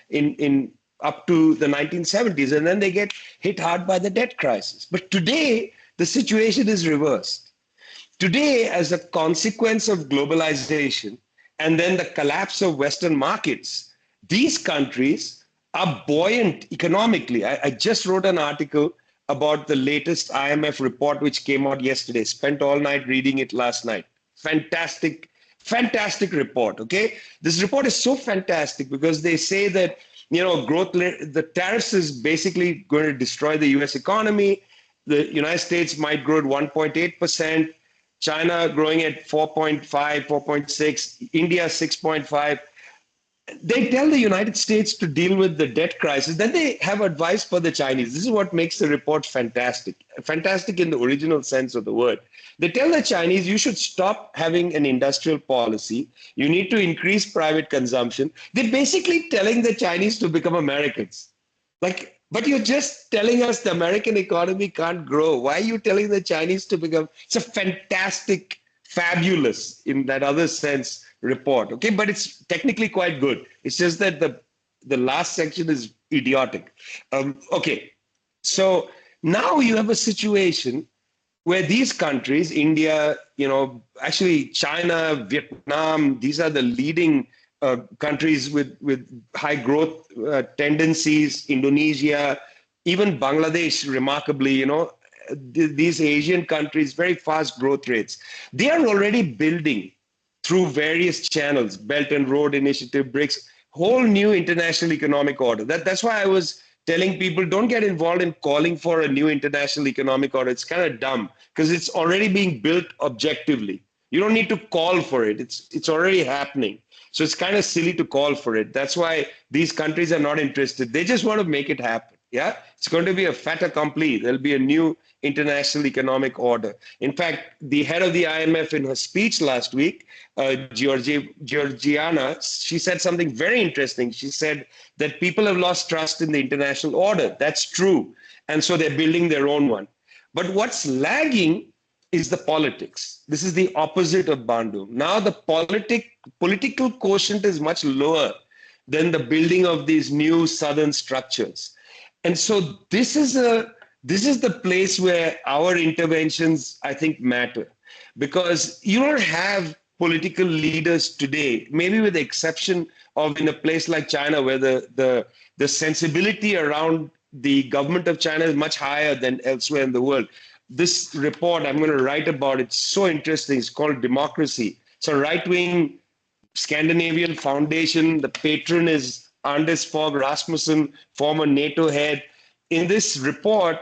in up to the 1970s. And then they get hit hard by the debt crisis. But today, the situation is reversed. Today, as a consequence of globalization and then the collapse of Western markets, these countries are buoyant economically. I just wrote an article about the latest IMF report, which came out yesterday. Spent all night reading it last night. Fantastic report, okay? This report is so fantastic because they say that, growth, the tariffs is basically going to destroy the US economy. The United States might grow at 1.8%, China growing at 4.5, 4.6, India 6.5. They tell the United States to deal with the debt crisis. Then they have advice for the Chinese. This is what makes the report fantastic. Fantastic in the original sense of the word. They tell the Chinese, you should stop having an industrial policy. You need to increase private consumption. They're basically telling the Chinese to become Americans. But you're just telling us the American economy can't grow. Why are you telling the Chinese to become? It's a fantastic, fabulous, in that other sense, report, okay? But it's technically quite good. It's just that the last section is idiotic. Okay, so now you have a situation where these countries, India, actually China, Vietnam, these are the leading countries with high growth tendencies, Indonesia, even Bangladesh, remarkably, these Asian countries, very fast growth rates. They are already building through various channels, Belt and Road Initiative, BRICS, whole new international economic order. That's why I was telling people, don't get involved in calling for a new international economic order. It's kind of dumb because it's already being built objectively. You don't need to call for it. It's already happening. So it's kind of silly to call for it. That's why these countries are not interested. They just want to make it happen. Yeah, it's going to be a fait accompli. There'll be a new international economic order. In fact, the head of the IMF in her speech last week, Georgiana, she said something very interesting. She said that people have lost trust in the international order. That's true. And so they're building their own one. But what's lagging is the politics. This is the opposite of Bandung. Now the political quotient is much lower than the building of these new southern structures. And so this is the place where our interventions, I think, matter, because you don't have political leaders today, maybe with the exception of in a place like China, where the sensibility around the government of China is much higher than elsewhere in the world. This report I'm going to write about, it's so interesting. It's called Democracy. It's a right-wing Scandinavian foundation. The patron is Anders Fogh Rasmussen, former NATO head. In this report,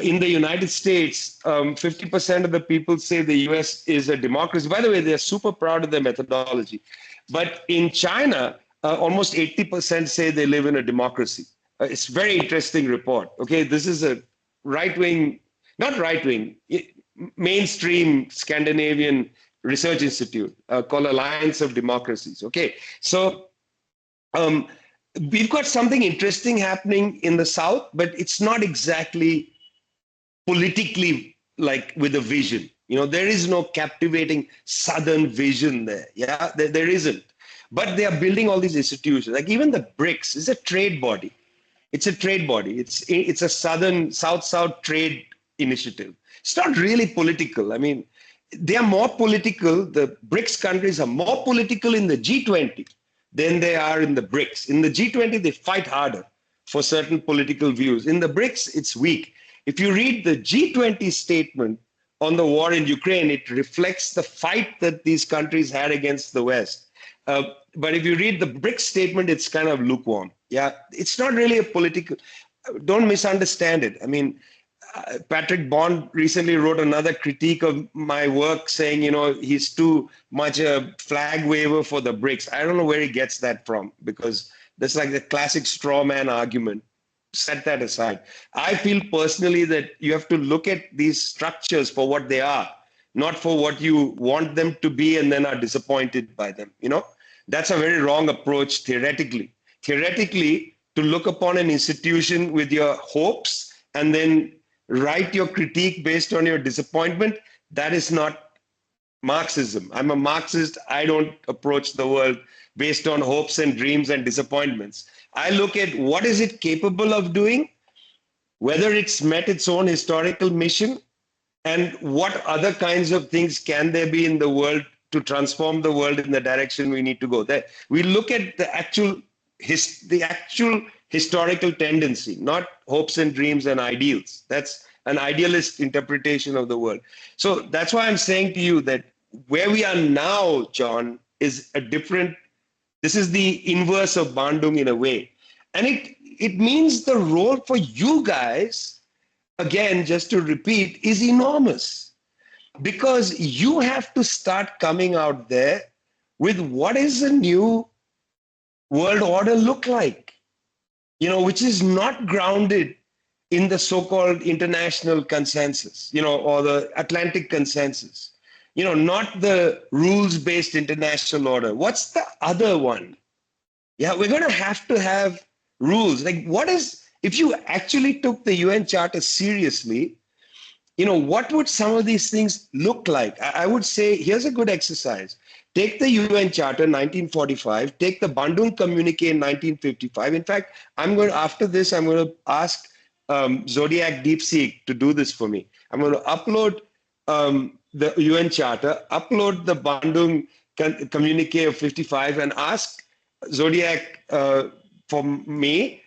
in the United States, 50% of the people say the US is a democracy. By the way, they're super proud of their methodology. But in China, almost 80% say they live in a democracy. It's a very interesting report. Okay, this is a right-wing, not right-wing, mainstream Scandinavian research institute called Alliance of Democracies. Okay, so we've got something interesting happening in the South, but it's not exactly politically like with a vision. There is no captivating Southern vision there. Yeah, there isn't. But they are building all these institutions. Like even the BRICS is a trade body. It's a trade body. It's a South-South trade initiative. It's not really political. I mean, they are more political. The BRICS countries are more political in the G20 than they are in the BRICS. In the G20, they fight harder for certain political views. In the BRICS, it's weak. If you read the G20 statement on the war in Ukraine, it reflects the fight that these countries had against the West. But if you read the BRICS statement, it's kind of lukewarm. Yeah, it's not really a political, don't misunderstand it. I mean, Patrick Bond recently wrote another critique of my work saying, he's too much a flag waver for the BRICS. I don't know where he gets that from, because that's like the classic straw man argument. Set that aside. I feel personally that you have to look at these structures for what they are, not for what you want them to be and then are disappointed by them. That's a very wrong approach theoretically. Theoretically, to look upon an institution with your hopes and then write your critique based on your disappointment, that is not Marxism. I'm a Marxist. I don't approach the world based on hopes and dreams and disappointments. I look at what is it capable of doing, whether it's met its own historical mission, and what other kinds of things can there be in the world to transform the world in the direction we need to go. There, we look at the actual historical tendency, not hopes and dreams and ideals. That's an idealist interpretation of the world. So that's why I'm saying to you that where we are now, John, is a different, this is the inverse of Bandung in a way. And it means the role for you guys, again, just to repeat, is enormous. Because you have to start coming out there with what is a new world order look like, which is not grounded in the so-called international consensus, or the Atlantic consensus, not the rules-based international order. What's the other one? Yeah, we're going to have rules. Like, if you actually took the UN Charter seriously, what would some of these things look like? I would say, here's a good exercise. Take the UN Charter 1945, take the Bandung Communique in 1955. In fact, after this, I'm going to ask Zodiac DeepSeek to do this for me. I'm going to upload the UN Charter, upload the Bandung Communique of 55, and ask Zodiac for me,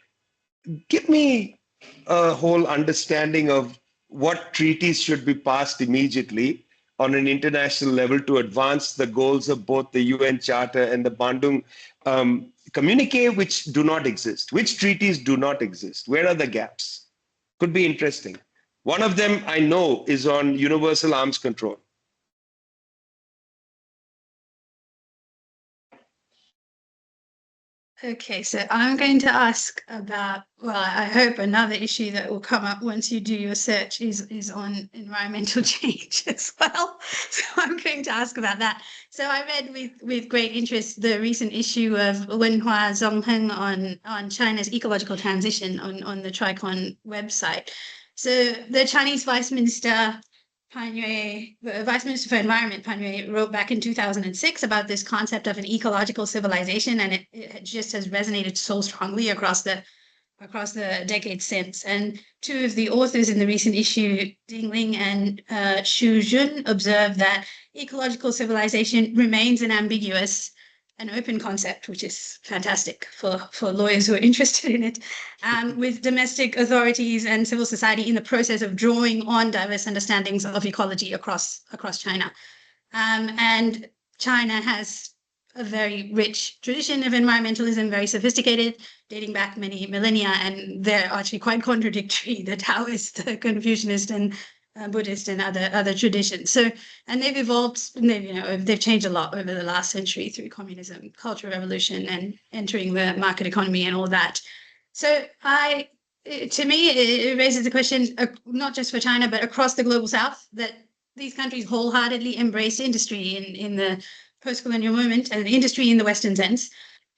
give me a whole understanding of what treaties should be passed immediately on an international level to advance the goals of both the UN Charter and the Bandung Communique, which do not exist. Which treaties do not exist? Where are the gaps? Could be interesting. One of them I know is on universal arms control. Okay, so I'm going to ask about, well, I hope another issue that will come up once you do your search is on environmental change as well. So I'm going to ask about that. So I read with great interest the recent issue of Wenhua Zongheng on China's ecological transition on the Tricon website. So the Chinese Vice Minister Vice Minister for Environment, Pan Yue, wrote back in 2006 about this concept of an ecological civilization, and it just has resonated so strongly across the decades since. And two of the authors in the recent issue, Ding Ling and Xu Jun, observed that ecological civilization remains an ambiguous and open concept, which is fantastic for lawyers who are interested in it, with domestic authorities and civil society in the process of drawing on diverse understandings of ecology across China. And China has a very rich tradition of environmentalism, very sophisticated, dating back many millennia, and they're actually quite contradictory, the Taoist, the Confucianist, and Buddhist and other traditions. So, and they've evolved, and they've changed a lot over the last century through communism, Cultural Revolution, and entering the market economy and all that. So to me, it raises the question, not just for China, but across the global South, that these countries wholeheartedly embraced industry in the post-colonial moment, and industry in the Western sense.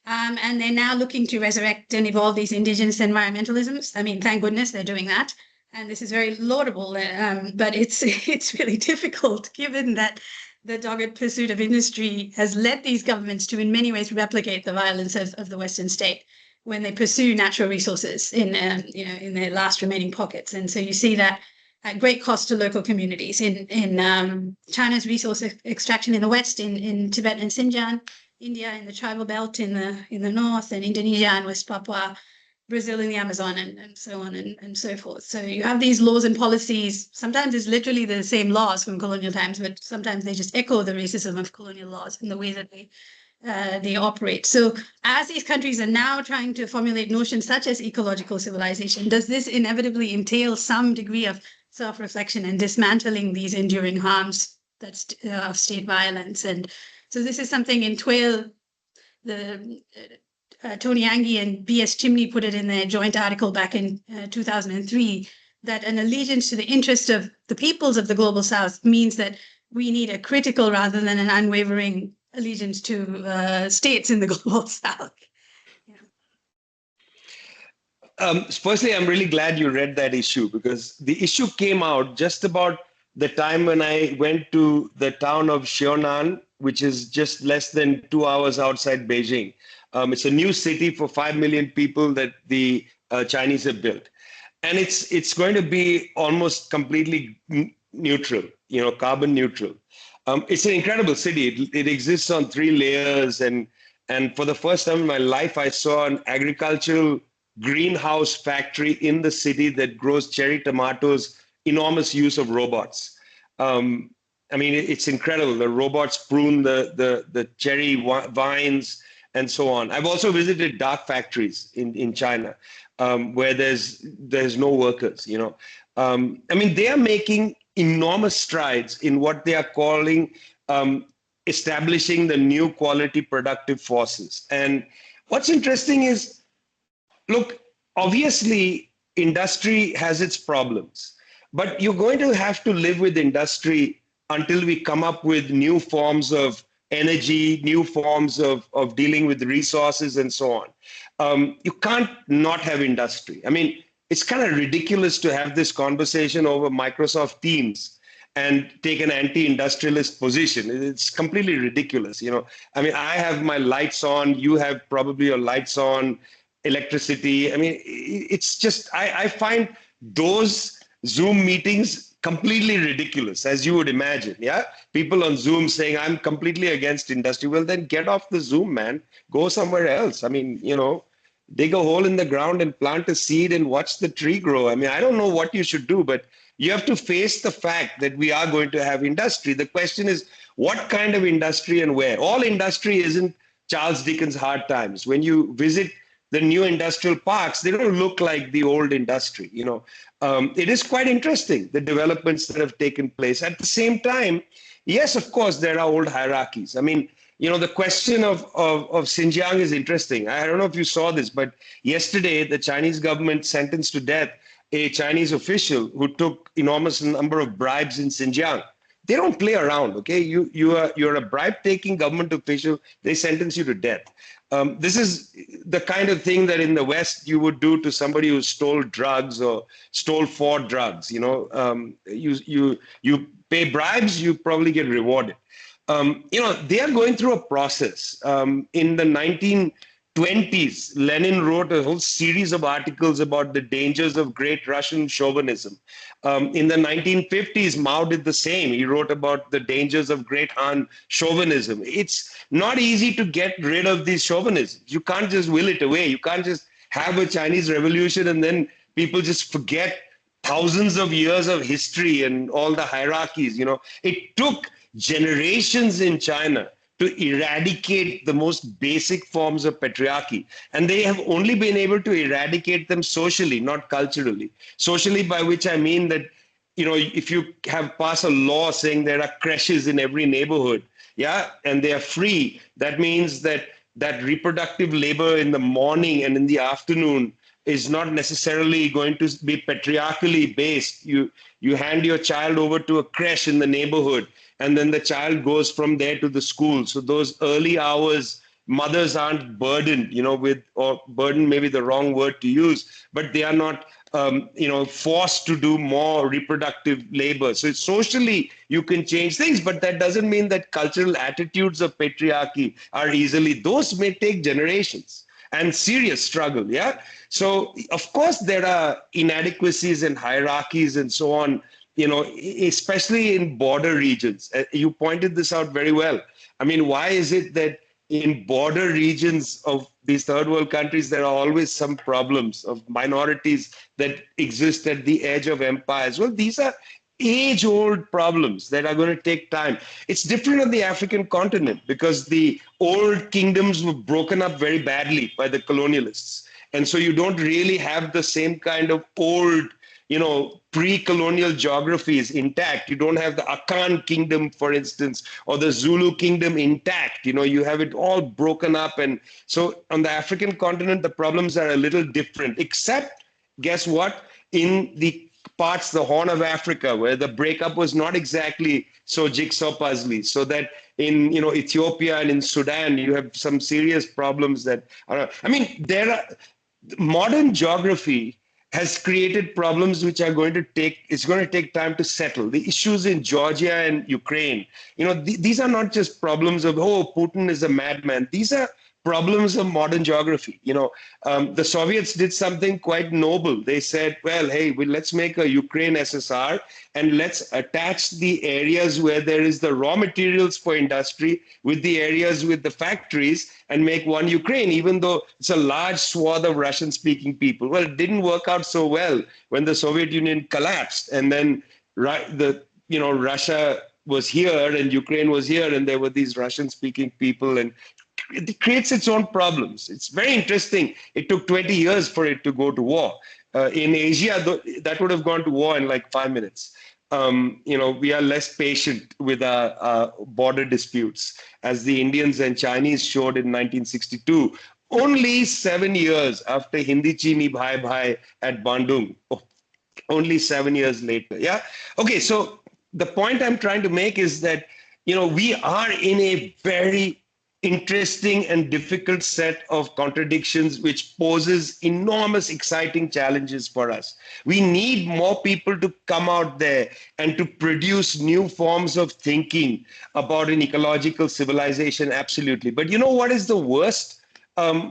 And they're now looking to resurrect and evolve these indigenous environmentalisms. I mean, thank goodness they're doing that. And this is very laudable, but it's really difficult given that the dogged pursuit of industry has led these governments to, in many ways, replicate the violence of the Western state when they pursue natural resources in their last remaining pockets. And so you see that at great cost to local communities in China's resource extraction in the West, in Tibet and Xinjiang, India in the tribal belt in the north, and Indonesia and West Papua, Brazil in the Amazon, and so on and so forth. So you have these laws and policies. Sometimes it's literally the same laws from colonial times, but sometimes they just echo the racism of colonial laws in the way that they operate. So as these countries are now trying to formulate notions such as ecological civilization, does this inevitably entail some degree of self-reflection and dismantling these enduring harms that's of state violence. And so this is something in TWAIL, the Tony Angie and B.S. Chimney put it in their joint article back in 2003, that an allegiance to the interest of the peoples of the global south means that we need a critical rather than an unwavering allegiance to states in the global south. Firstly, I'm really glad you read that issue, because the issue came out just about the time when I went to the town of Xiaonan, which is just less than 2 hours outside Beijing. It's a new city for 5 million people that the Chinese have built. And it's going to be almost completely neutral, carbon neutral. It's an incredible city. It exists on 3 layers. And for the first time in my life, I saw an agricultural greenhouse factory in the city that grows cherry tomatoes, enormous use of robots. It's incredible. The robots prune the cherry vines and so on. I've also visited dark factories in China where there's no workers, they are making enormous strides in what they are calling establishing the new quality productive forces. And what's interesting is, look, obviously, industry has its problems, but you're going to have to live with industry until we come up with new forms of energy, new forms of dealing with resources and so on. You can't not have industry. It's kind of ridiculous to have this conversation over Microsoft Teams and take an anti-industrialist position. It's completely ridiculous. I have my lights on, you have probably your lights on, electricity. It's just, I find those Zoom meetings completely ridiculous, as you would imagine. Yeah. People on Zoom saying, I'm completely against industry. Well, then get off the Zoom, man. Go somewhere else. Dig a hole in the ground and plant a seed and watch the tree grow. I don't know what you should do, but you have to face the fact that we are going to have industry. The question is, what kind of industry and where? All industry isn't Charles Dickens' Hard Times. When you visit the new industrial parks, they don't look like the old industry. It is quite interesting, the developments that have taken place. At the same time, yes, of course, there are old hierarchies. The question of Xinjiang is interesting. I don't know if you saw this, but yesterday the Chinese government sentenced to death a Chinese official who took enormous number of bribes in Xinjiang. They don't play around, okay? You're a bribe-taking government official. They sentence you to death. This is the kind of thing that in the West you would do to somebody who stole drugs or stole for drugs. You pay bribes, you probably get rewarded. They are going through a process. In the 1920s, Lenin wrote a whole series of articles about the dangers of great Russian chauvinism. In the 1950s, Mao did the same. He wrote about the dangers of great Han chauvinism. It's not easy to get rid of these chauvinisms. You can't just will it away. You can't just have a Chinese revolution and then people just forget thousands of years of history and all the hierarchies. It took generations in China to eradicate the most basic forms of patriarchy. And they have only been able to eradicate them socially, not culturally. Socially, by which I mean that, if you have passed a law saying there are creches in every neighborhood, yeah, and they are free, that means that reproductive labor in the morning and in the afternoon is not necessarily going to be patriarchally based. You hand your child over to a creche in the neighborhood, and then the child goes from there to the school. So those early hours, mothers aren't burdened, or burden may be the wrong word to use, but they are not, forced to do more reproductive labor. So socially, you can change things, but that doesn't mean that cultural attitudes of patriarchy are easily, those may take generations and serious struggle, yeah? So, of course, there are inadequacies and hierarchies and so on, especially in border regions. You pointed this out very well. Why is it that in border regions of these third world countries, there are always some problems of minorities that exist at the edge of empires? Well, these are age-old problems that are going to take time. It's different on the African continent because the old kingdoms were broken up very badly by the colonialists. And so you don't really have the same kind of old, pre-colonial geographies intact. You don't have the Akan kingdom, for instance, or the Zulu kingdom intact. You have it all broken up. And so on the African continent, the problems are a little different, except, guess what? In the parts, the Horn of Africa, where the breakup was not exactly so jigsaw puzzly, so that in Ethiopia and in Sudan, you have some serious problems that are, modern geography has created problems which are going to take time to settle. The issues in Georgia and Ukraine, these are not just problems of, oh, Putin is a madman. These are problems of modern geography. The Soviets did something quite noble. They said, well, hey, let's make a Ukraine SSR and let's attach the areas where there is the raw materials for industry with the areas with the factories and make one Ukraine, even though it's a large swath of Russian-speaking people. Well, it didn't work out so well when the Soviet Union collapsed, and then Russia was here and Ukraine was here, and there were these Russian-speaking people, and it creates its own problems. It's very interesting. It took 20 years for it to go to war. In Asia, that would have gone to war in like 5 minutes. We are less patient with our border disputes, as the Indians and Chinese showed in 1962, only 7 years after Hindi Chini Bhai Bhai at Bandung. Only 7 years later. Yeah. Okay. So the point I'm trying to make is that, we are in a very interesting and difficult set of contradictions which poses enormous exciting challenges for us. We need more people to come out there and to produce new forms of thinking about an ecological civilization, absolutely. But what is the worst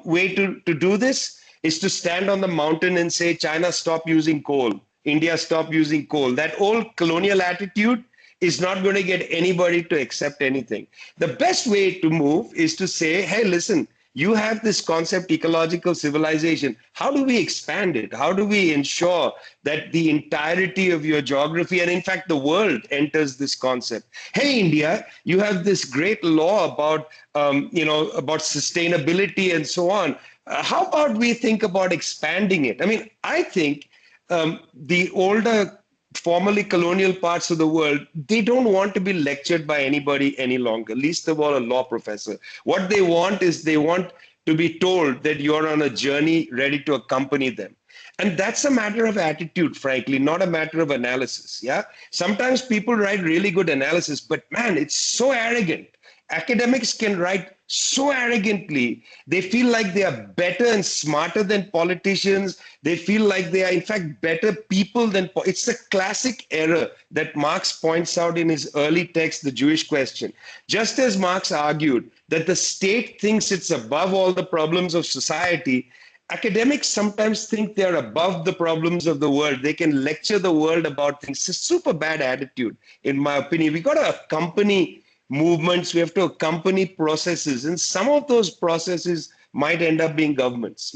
way to do this? Is to stand on the mountain and say, China, stop using coal. India, stop using coal. That old colonial attitude is not going to get anybody to accept anything. The best way to move is to say, hey, listen, you have this concept, ecological civilization. How do we expand it? How do we ensure that the entirety of your geography, and in fact, the world enters this concept? Hey, India, you have this great law about, about sustainability and so on. How about we think about expanding it? I think the older formerly colonial parts of the world, they don't want to be lectured by anybody any longer, least of all a law professor. What they want is they want to be told that you're on a journey ready to accompany them. And that's a matter of attitude, frankly, not a matter of analysis. Yeah. Sometimes people write really good analysis, but man, it's so arrogant. Academics can write so arrogantly. They feel like they are better and smarter than politicians. They feel like they are, in fact, better people than. It's a classic error that Marx points out in his early text, The Jewish Question. Just as Marx argued that the state thinks it's above all the problems of society, academics sometimes think they're above the problems of the world. They can lecture the world about things. It's a super bad attitude, in my opinion. We got to accompany movements, we have to accompany processes, and some of those processes might end up being governments.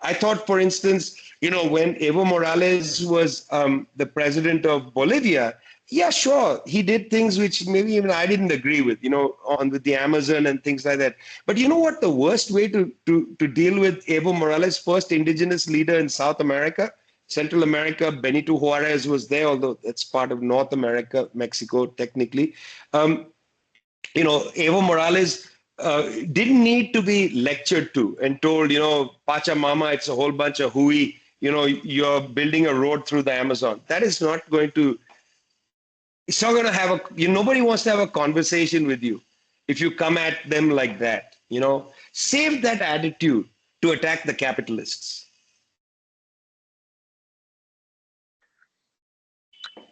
I thought, for instance, when Evo Morales was the president of Bolivia, yeah, sure, he did things which maybe even I didn't agree with, with the Amazon and things like that. But you know what? The worst way to deal with Evo Morales, first indigenous leader in South America, Central America, Benito Juarez was there, although that's part of North America, Mexico, technically. Evo Morales didn't need to be lectured to and told, Pachamama, it's a whole bunch of hooey, you're building a road through the Amazon. That is not going to, it's not going to have nobody wants to have a conversation with you if you come at them like that, Save that attitude to attack the capitalists.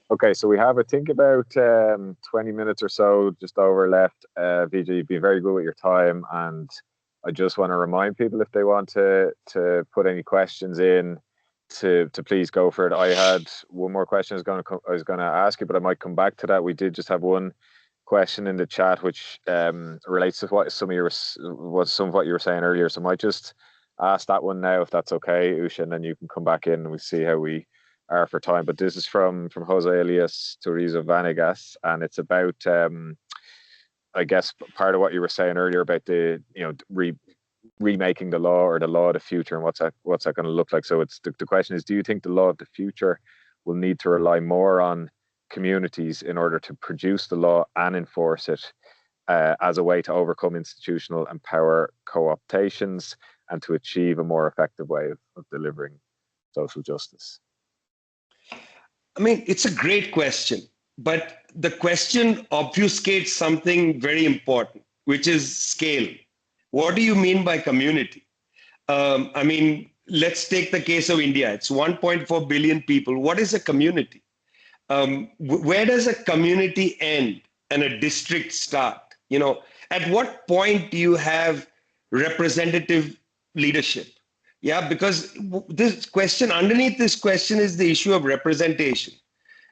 Okay, so we have, I think, about 20 minutes or so just over left. Vijay, you've been very good with your time, and I just want to remind people, if they want to put any questions in, to please go for it. I had one more question I was going to ask you, but I might come back to that. We did just have one question in the chat which relates to some of what you were saying earlier. So I might just ask that one now, if that's okay, Usha, and then you can come back in and we see how we are for time. But this is from Jose Elias Turizo Vanegas, and it's about I guess part of what you were saying earlier about the remaking the law, or the law of the future, and what's that going to look like. So it's the question is, do you think the law of the future will need to rely more on communities in order to produce the law and enforce it as a way to overcome institutional and power co-optations and to achieve a more effective way of delivering social justice? I mean, it's a great question, but the question obfuscates something very important, which is scale. What do you mean by community? I mean, let's take the case of India. It's 1.4 billion people. What is a community? Where does a community end and a district start? You know, at what point do you have representative leadership? Yeah, because this question, underneath this question is the issue of representation.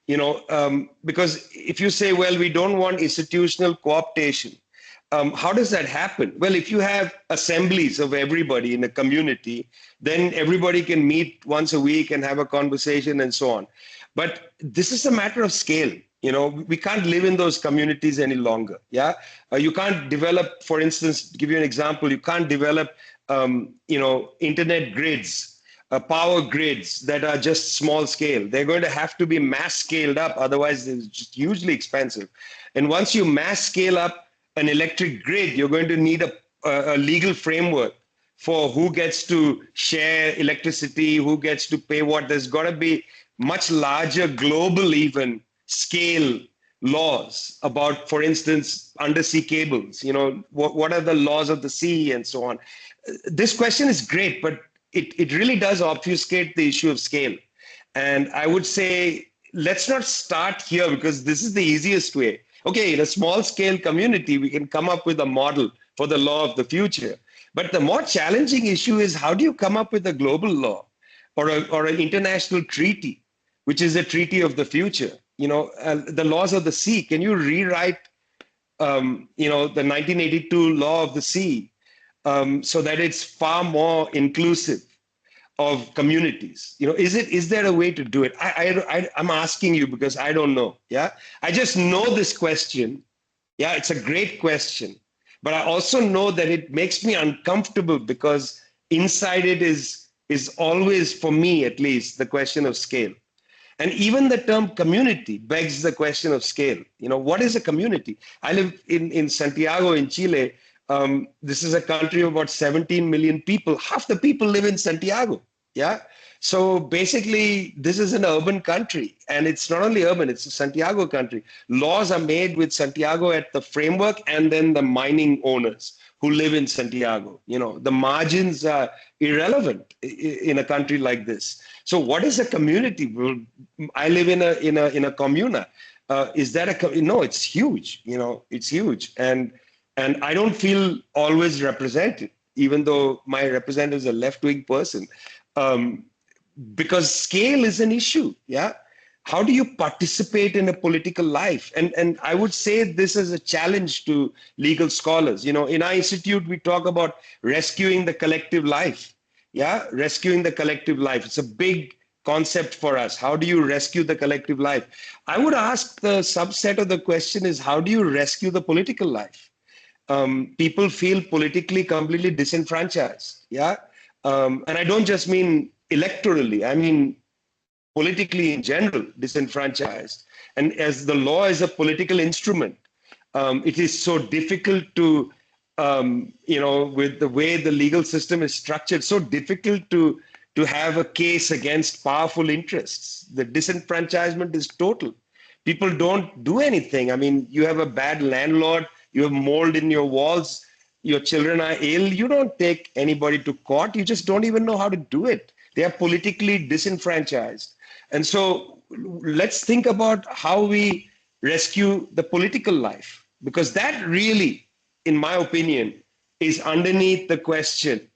You know, because if you say, well, we don't want institutional co-optation, how does that happen? Well, if you have assemblies of everybody in a community, then everybody can meet once a week and have a conversation and so on. But this is a matter of scale. You know, we can't live in those communities any longer. Yeah, you can't develop, for instance, to give you an example, you can't develop, you know, internet grids, power grids that are just small scale. They're going to have to be mass scaled up. Otherwise, it's just hugely expensive. And once you mass scale up an electric grid, you're going to need a legal framework for who gets to share electricity, who gets to pay what. There's got to be much larger global even scale laws about, for instance, undersea cables. You know, what are the laws of the sea and so on. This question is great, but it really does obfuscate the issue of scale. And I would say, let's not start here because this is the easiest way. Okay, in a small scale community, we can come up with a model for the law of the future. But the more challenging issue is how do you come up with a global law or an international treaty, which is a treaty of the future? You know, the laws of the sea. Can you rewrite, you know, the 1982 law of the sea so that it's far more inclusive of communities? You know, is there a way to do it? I'm asking you because I don't know. Yeah, I just know this question. Yeah, it's a great question, but I also know that it makes me uncomfortable because inside it is always, for me at least, the question of scale. And even the term community begs the question of scale. You know, what is a community? I live in Santiago in Chile. This is a country of about 17 million people. Half the people live in Santiago. Yeah. So basically, this is an urban country. And it's not only urban, it's a Santiago country. Laws are made with Santiago at the framework and then the mining owners who live in Santiago. You know, the margins are irrelevant in a country like this. So what is a community? Well, I live in a communa. Is that no, it's huge. You know, it's huge. And I don't feel always represented, even though my representative is a left-wing person, because scale is an issue. Yeah. How do you participate in a political life? And I would say this is a challenge to legal scholars. You know, in our institute, we talk about rescuing the collective life. Yeah, rescuing the collective life. It's a big concept for us. How do you rescue the collective life? I would ask the subset of the question is, how do you rescue the political life? People feel politically completely disenfranchised. Yeah, and I don't just mean electorally. I mean politically in general, disenfranchised. And as the law is a political instrument, it is so difficult to, you know, with the way the legal system is structured, so difficult to have a case against powerful interests. The disenfranchisement is total. People don't do anything. I mean, you have a bad landlord, you have mold in your walls, your children are ill, you don't take anybody to court, you just don't even know how to do it. They are politically disenfranchised. And so let's think about how we rescue the political life, because that really, in my opinion, is underneath the question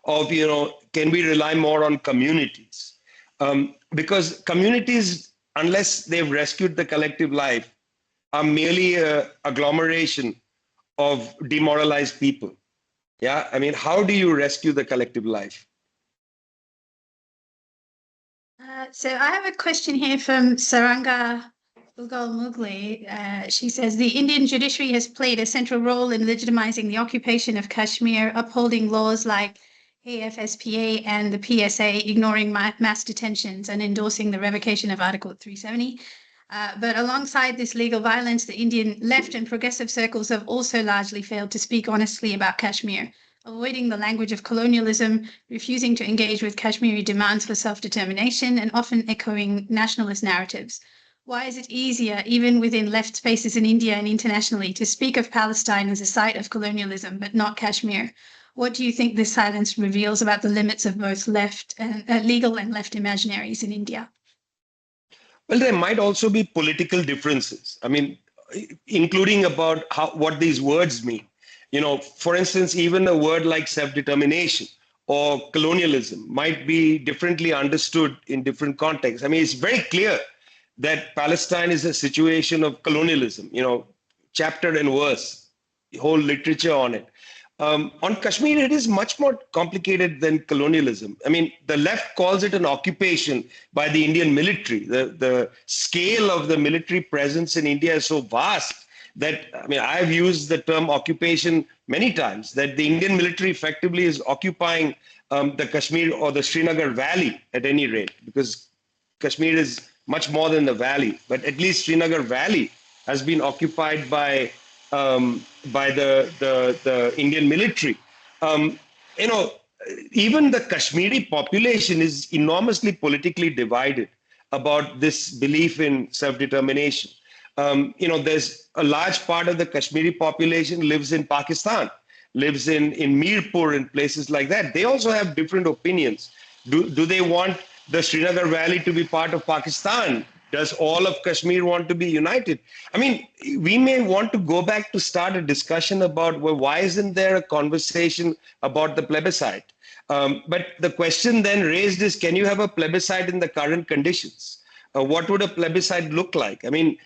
of, you know, can we rely more on communities? Because communities, unless they've rescued the collective life, are merely an agglomeration of demoralized people. Yeah, I mean, how do you rescue the collective life? So I have a question here from Saranga Ugal Mugli. She says, the Indian judiciary has played a central role in legitimizing the occupation of Kashmir, upholding laws like AFSPA and the PSA ignoring mass detentions and endorsing the revocation of Article 370. But alongside this legal violence, the Indian left and progressive circles have also largely failed to speak honestly about Kashmir, avoiding the language of colonialism, refusing to engage with Kashmiri demands for self-determination, and often echoing nationalist narratives. Why is it easier, even within left spaces in India and internationally, to speak of Palestine as a site of colonialism, but not Kashmir? What do you think this silence reveals about the limits of both left and legal and left imaginaries in India? Well, there might also be political differences. I mean, including about what these words mean. For instance, even a word like self-determination or colonialism might be differently understood in different contexts. I mean, it's very clear that Palestine is a situation of colonialism, chapter and verse, whole literature on it. On Kashmir, it is much more complicated than colonialism. I mean, the left calls it an occupation by the Indian military. The scale of the military presence in India is so vast that, I mean, I've used the term occupation many times, that the Indian military effectively is occupying the Kashmir or the Srinagar Valley at any rate, because Kashmir is much more than the valley, but at least Srinagar Valley has been occupied by the Indian military. Even the Kashmiri population is enormously politically divided about this belief in self-determination. There's a large part of the Kashmiri population lives in Pakistan, lives in Mirpur and places like that. They also have different opinions. Do they want the Srinagar Valley to be part of Pakistan? Does all of Kashmir want to be united? I mean, we may want to go back to start a discussion about, well, why isn't there a conversation about the plebiscite? But the question then raised is, can you have a plebiscite in the current conditions? What would a plebiscite look like? I mean,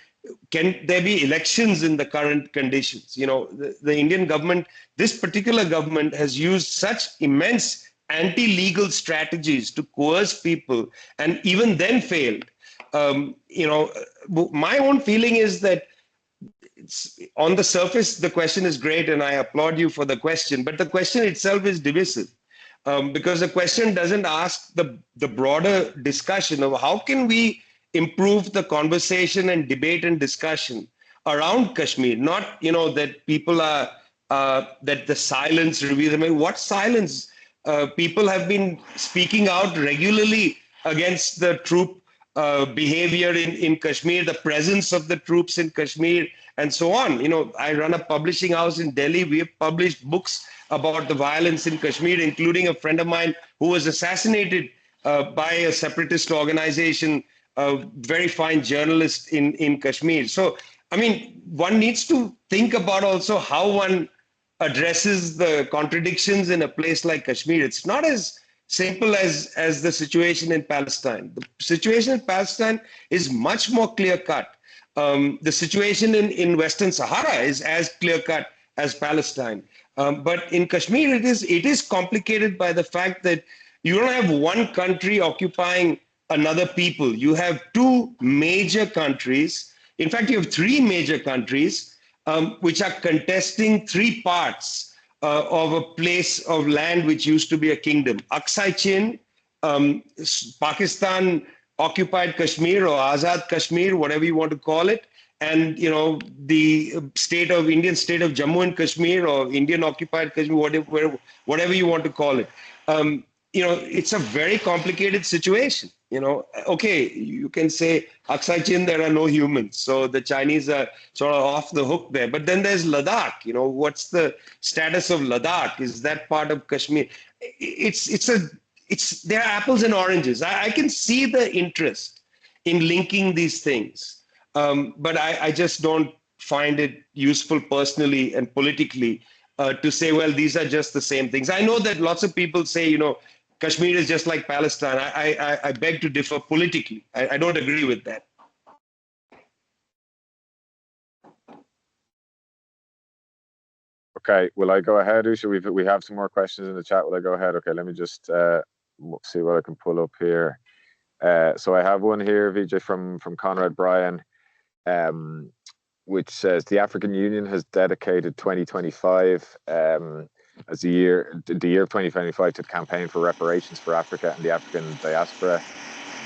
can there be elections in the current conditions? The Indian government, this particular government, has used such immense anti-legal strategies to coerce people and even then failed. My own feeling is that on the surface, the question is great, and I applaud you for the question, but the question itself is divisive, because the question doesn't ask the broader discussion of how can we improve the conversation and debate and discussion around Kashmir, not, that people are, that the silence reveals. I mean, what silence? People have been speaking out regularly against the troop behavior in Kashmir, the presence of the troops in Kashmir, and so on. I run a publishing house in Delhi. We have published books about the violence in Kashmir, including a friend of mine who was assassinated by a separatist organization, a very fine journalist in Kashmir. So, I mean, one needs to think about also how one addresses the contradictions in a place like Kashmir. It's not as simple as the situation in Palestine. The situation in Palestine is much more clear-cut. The situation in Western Sahara is as clear-cut as Palestine. But in Kashmir, it is complicated by the fact that you don't have one country occupying another people. You have two major countries. In fact, you have three major countries which are contesting three parts of a place of land which used to be a kingdom. Aksai Chin, Pakistan occupied Kashmir or Azad Kashmir, whatever you want to call it, and the Indian state of Jammu and Kashmir or Indian occupied Kashmir, whatever you want to call it. It's a very complicated situation. Okay, you can say Aksai Chin, there are no humans, so the Chinese are sort of off the hook there. But then there's Ladakh. What's the status of Ladakh? Is that part of Kashmir? There are apples and oranges. I can see the interest in linking these things, but I just don't find it useful personally and politically to say, well, these are just the same things. I know that lots of people say, Kashmir is just like Palestine. I beg to differ politically. I don't agree with that. Okay, will I go ahead, Usha? We have some more questions in the chat. Will I go ahead? Okay, let me just see what I can pull up here. So I have one here, Vijay, from Conrad Bryan, which says the African Union has dedicated 2025 as the year of 2025 to campaign for reparations for Africa and the African diaspora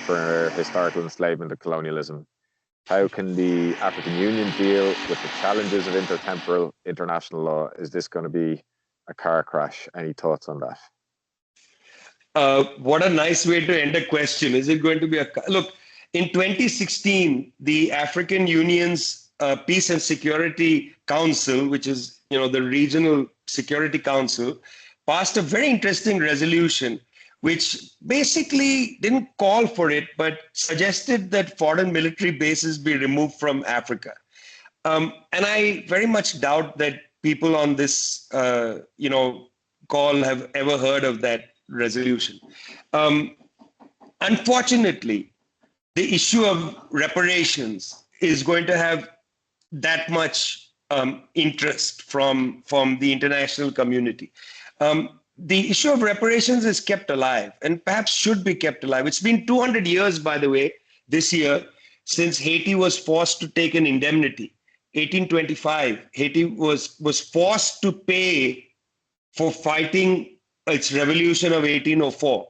for historical enslavement and colonialism. How can the African Union deal with the challenges of intertemporal international law? Is this going to be a car crash? Any thoughts on that? What a nice way to end a question. Is it going to be a look? In 2016, the African Union's Peace and Security Council, which is the regional security council, passed a very interesting resolution, which basically didn't call for it, but suggested that foreign military bases be removed from Africa. And I very much doubt that people on this, call have ever heard of that resolution. Unfortunately, the issue of reparations is going to have that much interest from the international community. The issue of reparations is kept alive and perhaps should be kept alive. It's been 200 years, by the way, this year, since Haiti was forced to take an indemnity. 1825, Haiti was forced to pay for fighting its revolution of 1804.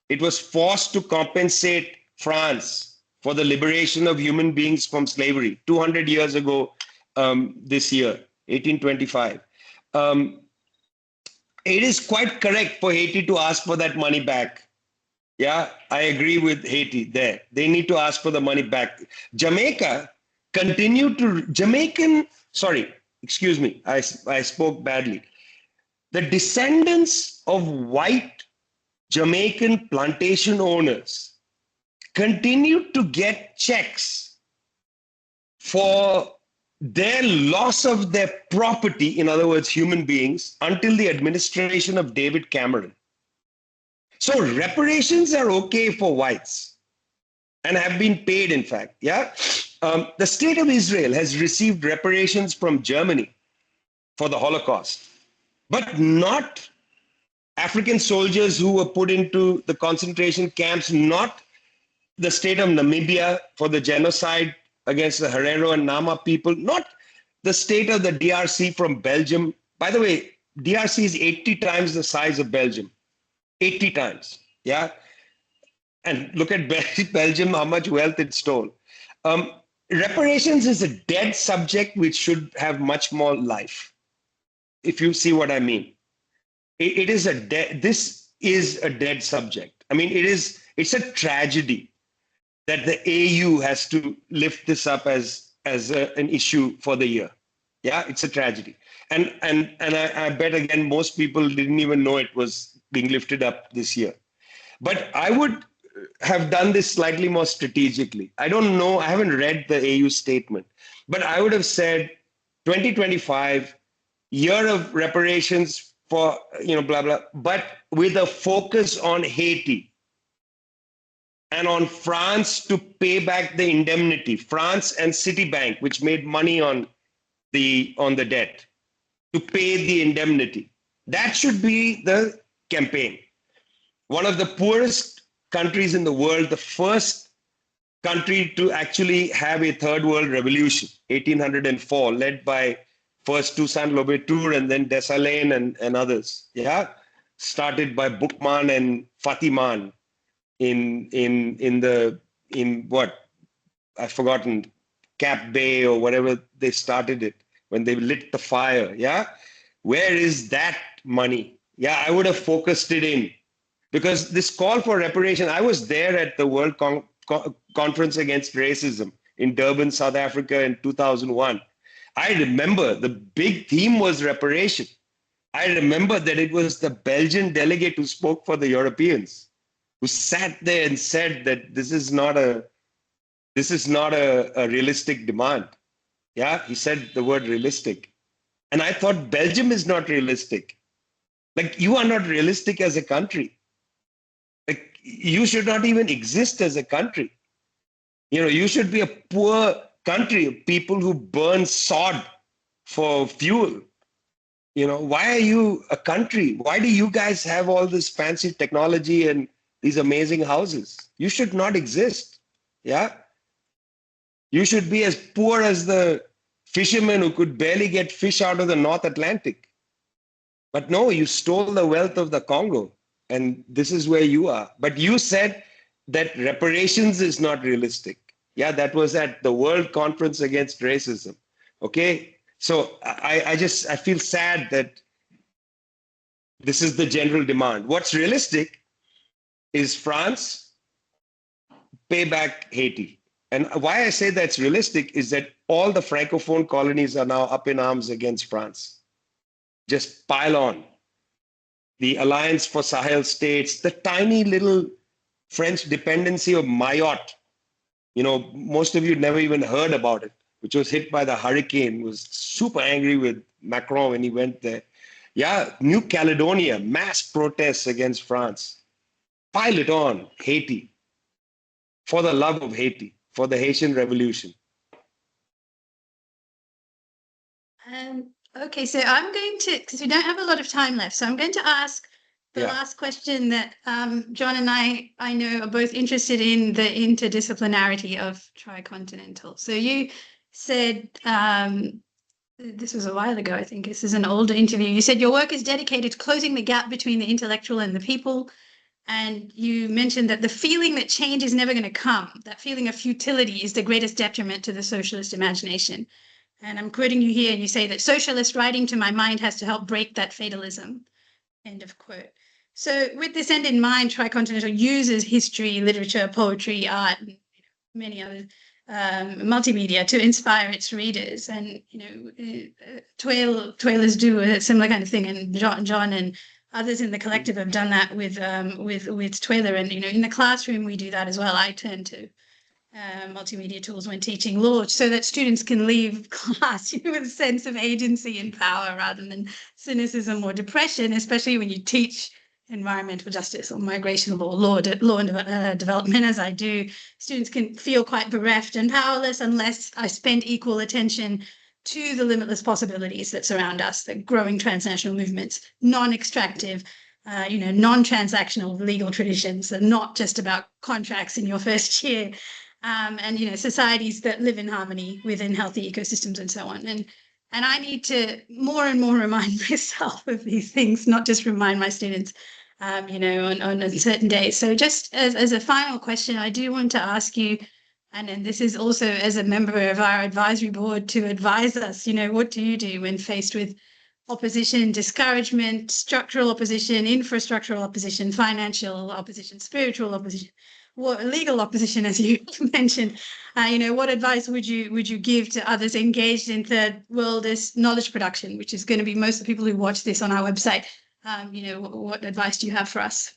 It was forced to compensate France for the liberation of human beings from slavery 200 years ago this year, 1825. It is quite correct for Haiti to ask for that money back. Yeah, I agree with Haiti there. They need to ask for the money back. Jamaica continued to, excuse me, I spoke badly. The descendants of white Jamaican plantation owners continued to get checks for their loss of their property, in other words, human beings, until the administration of David Cameron. So reparations are okay for whites and have been paid, in fact. Yeah. The state of Israel has received reparations from Germany for the Holocaust, but not African soldiers who were put into the concentration camps, not the state of Namibia for the genocide against the Herero and Nama people, not the state of the DRC from Belgium. By the way, DRC is 80 times the size of Belgium, 80 times, yeah? And look at Belgium, how much wealth it stole. Reparations is a dead subject which should have much more life, if you see what I mean. This is a dead subject. I mean, it's a tragedy that the AU has to lift this up as an issue for the year. Yeah, it's a tragedy. And I bet, again, most people didn't even know it was being lifted up this year. But I would have done this slightly more strategically. I don't know, I haven't read the AU statement, but I would have said 2025, year of reparations for, blah, blah, but with a focus on Haiti and on France to pay back the indemnity, France and Citibank, which made money on the debt, to pay the indemnity. That should be the campaign. One of the poorest countries in the world, the first country to actually have a third world revolution, 1804, led by first Toussaint Louverture and then Dessalines and others. Yeah, started by Boukman and Fatiman in what I've forgotten, Cap Bay or whatever they started it when they lit the fire. Yeah, where is that money? Yeah, I would have focused it in, because this call for reparation, I was there at the World Conference Against Racism in Durban, South Africa in 2001. I remember the big theme was reparation. I remember that it was the Belgian delegate who spoke for the Europeans, who sat there and said that this is not a realistic demand. Yeah, he said the word realistic. And I thought Belgium is not realistic. Like, you are not realistic as a country. Like, you should not even exist as a country. You should be a poor country of people who burn sod for fuel. Why are you a country? Why do you guys have all this fancy technology and these amazing houses? You should not exist. Yeah. You should be as poor as the fishermen who could barely get fish out of the North Atlantic. But no, you stole the wealth of the Congo, and this is where you are. But you said that reparations is not realistic. Yeah, that was at the World Conference Against Racism. Okay, so I feel sad that this is the general demand. What's realistic is France pay back Haiti. And why I say that's realistic is that all the Francophone colonies are now up in arms against France. Just pile on. The Alliance for Sahel States, the tiny little French dependency of Mayotte, most of you never even heard about it, which was hit by the hurricane, was super angry with Macron when he went there. Yeah, New Caledonia, mass protests against France. Pile it on, Haiti, for the love of Haiti, for the Haitian Revolution. Okay, so I'm going to, because we don't have a lot of time left, so I'm going to ask the last question that John and I know are both interested in, the interdisciplinarity of tricontinental. So you said, this was a while ago, I think this is an older interview, you said your work is dedicated to closing the gap between the intellectual and the people. And you mentioned that the feeling that change is never going to come, that feeling of futility is the greatest detriment to the socialist imagination. And I'm quoting you here, and you say that socialist writing to my mind has to help break that fatalism, end of quote. So with this end in mind, Tricontinental uses history, literature, poetry, art, and many other multimedia to inspire its readers. And, Twailers do a similar kind of thing, and John and others in the collective have done that with Twaler. And, in the classroom, we do that as well. I turn to multimedia tools when teaching law so that students can leave class with a sense of agency and power rather than cynicism or depression, especially when you teach environmental justice or migration law and development, as I do. Students can feel quite bereft and powerless unless I spend equal attention to the limitless possibilities that surround us, the growing transnational movements, non-extractive, non-transactional legal traditions that are not just about contracts in your first year, and societies that live in harmony within healthy ecosystems and so on. And I need to more and more remind myself of these things, not just remind my students, on certain days. So just as a final question, I do want to ask you, and this is also as a member of our advisory board, to advise us, what do you do when faced with opposition, discouragement, structural opposition, infrastructural opposition, financial opposition, spiritual opposition, legal opposition, as you mentioned? What advice would you give to others engaged in third world knowledge production, which is going to be most of the people who watch this on our website? What advice do you have for us?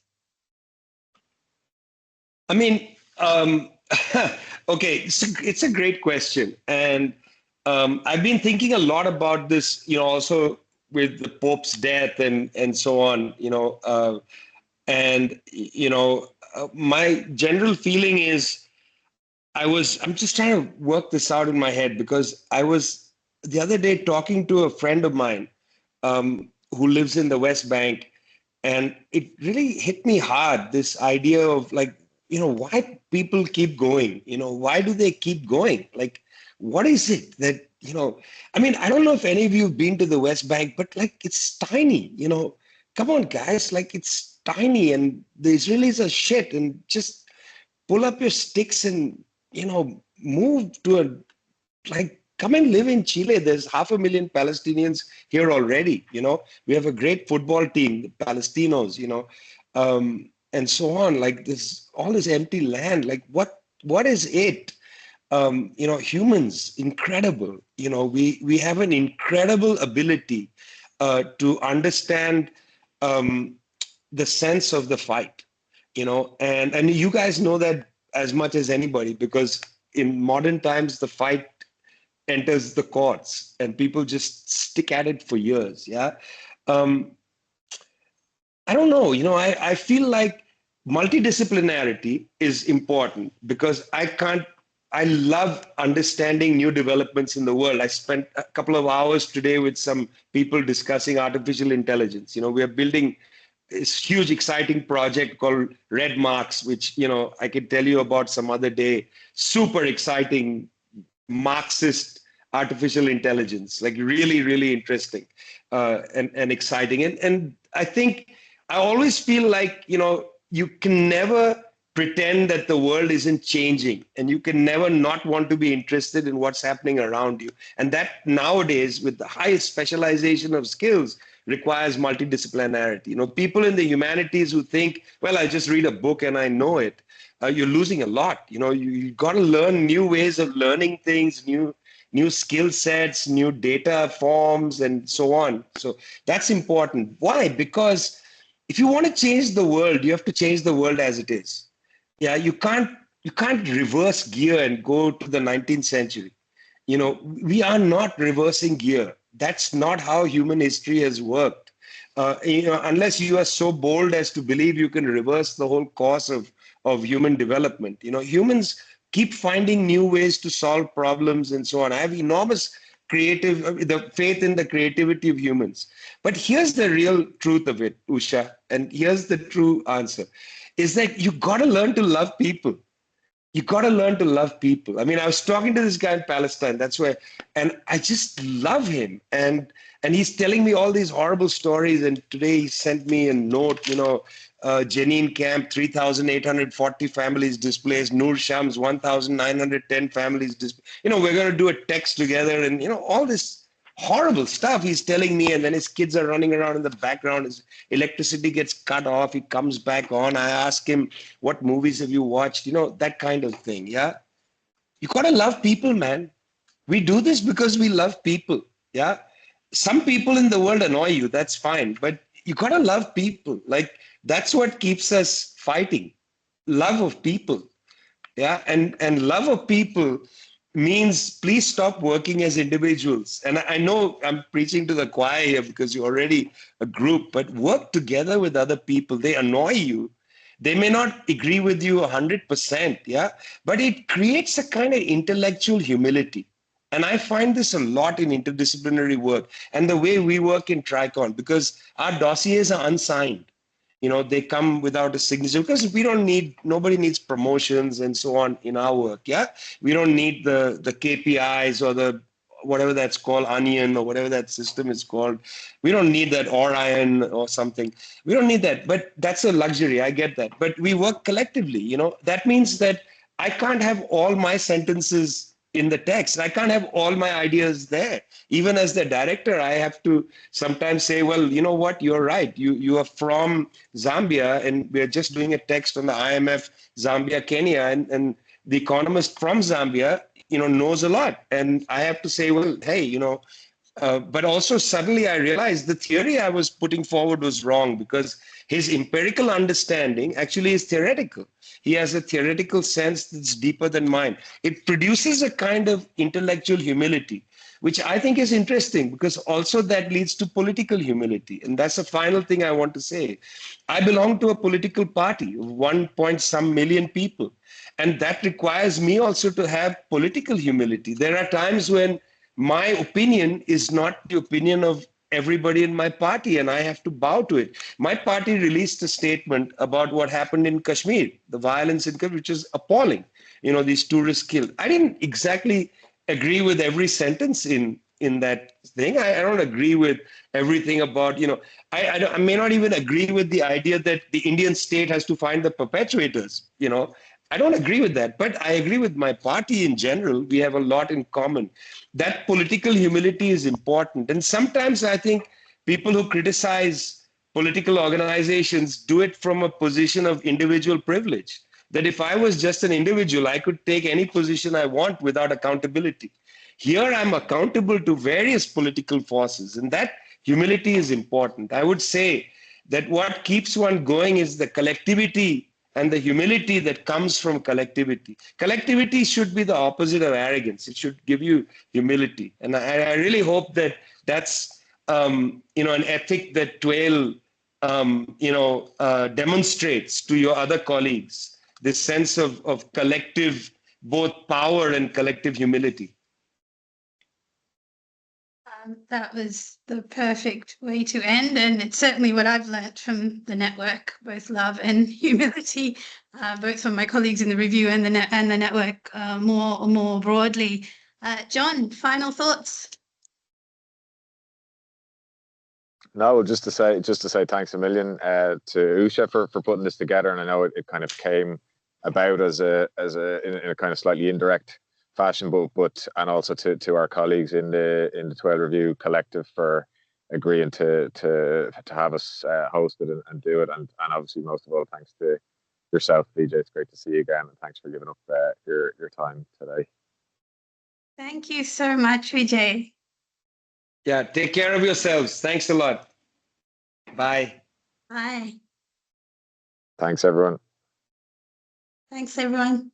I mean, okay, it's a great question. And I've been thinking a lot about this, also with the Pope's death and so on, my general feeling is I'm just trying to work this out in my head, because I was the other day talking to a friend of mine who lives in the West Bank, and it really hit me hard, this idea of why people keep going, why do they keep going? Like, what is it that, I mean, I don't know if any of you have been to the West Bank, but it's tiny, come on guys, it's tiny, and the Israelis are shit, and just pull up your sticks and, move to come and live in Chile. There's 500,000 Palestinians here already. We have a great football team, the Palestinos, and so on. This, all this empty land, what is it? Humans, incredible. We have an incredible ability to understand the sense of the fight, and you guys know that as much as anybody, because in modern times, the fight enters the courts and people just stick at it for years. Yeah. I don't know, I feel like multidisciplinarity is important, because I love understanding new developments in the world. I spent a couple of hours today with some people discussing artificial intelligence. We are building this huge, exciting project called Red Marks, which, I can tell you about some other day. Super exciting Marxist artificial intelligence, like really, really interesting and exciting. And I think I always feel like, you can never pretend that the world isn't changing, and you can never not want to be interested in what's happening around you. And that nowadays, with the highest specialization of skills, requires multidisciplinarity. People in the humanities who think, well, I just read a book and I know it, you're losing a lot. You got to learn new ways of learning things, new skill sets, new data forms, and so on. So that's important. Why? Because if you want to change the world, you have to change the world as it is. Yeah, you can't reverse gear and go to the 19th century. We are not reversing gear. That's not how human history has worked. Unless you are so bold as to believe you can reverse the whole course of human development. Humans keep finding new ways to solve problems and so on. I have enormous the faith in the creativity of humans. But here's the real truth of it, Usha, and here's the true answer, is that you got to learn to love people. You got to learn to love people. I mean, I was talking to this guy in Palestine. That's where, and I just love him. And he's telling me all these horrible stories. And today he sent me a note, Jenin camp, 3,840 families displaced. Nur Shams, 1,910 families displaced. We're going to do a text together and, all this horrible stuff he's telling me. And then his kids are running around in the background. His electricity gets cut off. He comes back on. I ask him, what movies have you watched? That kind of thing. Yeah. You got to love people, man. We do this because we love people. Yeah. Some people in the world annoy you. That's fine. But you got to love people. Like, that's what keeps us fighting. Love of people. Yeah. And love of people means please stop working as individuals. And I know I'm preaching to the choir here because you're already a group, but work together with other people. They annoy you. They may not agree with you 100%, yeah, but it creates a kind of intellectual humility. And I find this a lot in interdisciplinary work and the way we work in Tricon, because our dossiers are unsigned. They come without a signature because nobody needs promotions and so on in our work. Yeah. We don't need the KPIs or the, whatever that's called, onion or whatever that system is called. We don't need that Orion or something. We don't need that, but that's a luxury. I get that. But we work collectively, that means that I can't have all my sentences in the text. I can't have all my ideas there. Even as the director, I have to sometimes say, well, you know what, you're right. You are from Zambia and we're just doing a text on the IMF, Zambia, Kenya, and the economist from Zambia, knows a lot. And I have to say, well, hey, but also suddenly I realized the theory I was putting forward was wrong because his empirical understanding actually is theoretical. He has a theoretical sense that's deeper than mine. It produces a kind of intellectual humility, which I think is interesting because also that leads to political humility. And that's the final thing I want to say. I belong to a political party of 1 million people. And that requires me also to have political humility. There are times when my opinion is not the opinion of everybody in my party, and I have to bow to it. My party released a statement about what happened in Kashmir, the violence in Kashmir, which is appalling. These tourists killed. I didn't exactly agree with every sentence in that thing. I don't agree with everything about, I may not even agree with the idea that the Indian state has to find the perpetrators, I don't agree with that, but I agree with my party in general. We have a lot in common. That political humility is important. And sometimes I think people who criticize political organizations do it from a position of individual privilege. That if I was just an individual, I could take any position I want without accountability. Here I'm accountable to various political forces, and that humility is important. I would say that what keeps one going is the collectivity and the humility that comes from collectivity. Collectivity should be the opposite of arrogance. It should give you humility. And I really hope that that's, an ethic that TWAIL, demonstrates to your other colleagues, this sense of collective, both power and collective humility. That was the perfect way to end, and it's certainly what I've learnt from the network, both love and humility, both from my colleagues in the review and the network more broadly. John, final thoughts? No, just to say thanks a million to Usha for putting this together, and I know it kind of came about as a in a kind of slightly indirect fashion, but and also to our colleagues in the 12 Review Collective for agreeing to have us host it and do it, and obviously most of all thanks to yourself, Vijay. It's great to see you again, and thanks for giving up your time today. Thank you so much, Vijay. Yeah, take care of yourselves. Thanks a lot. Bye. Bye. Thanks, everyone. Thanks, everyone.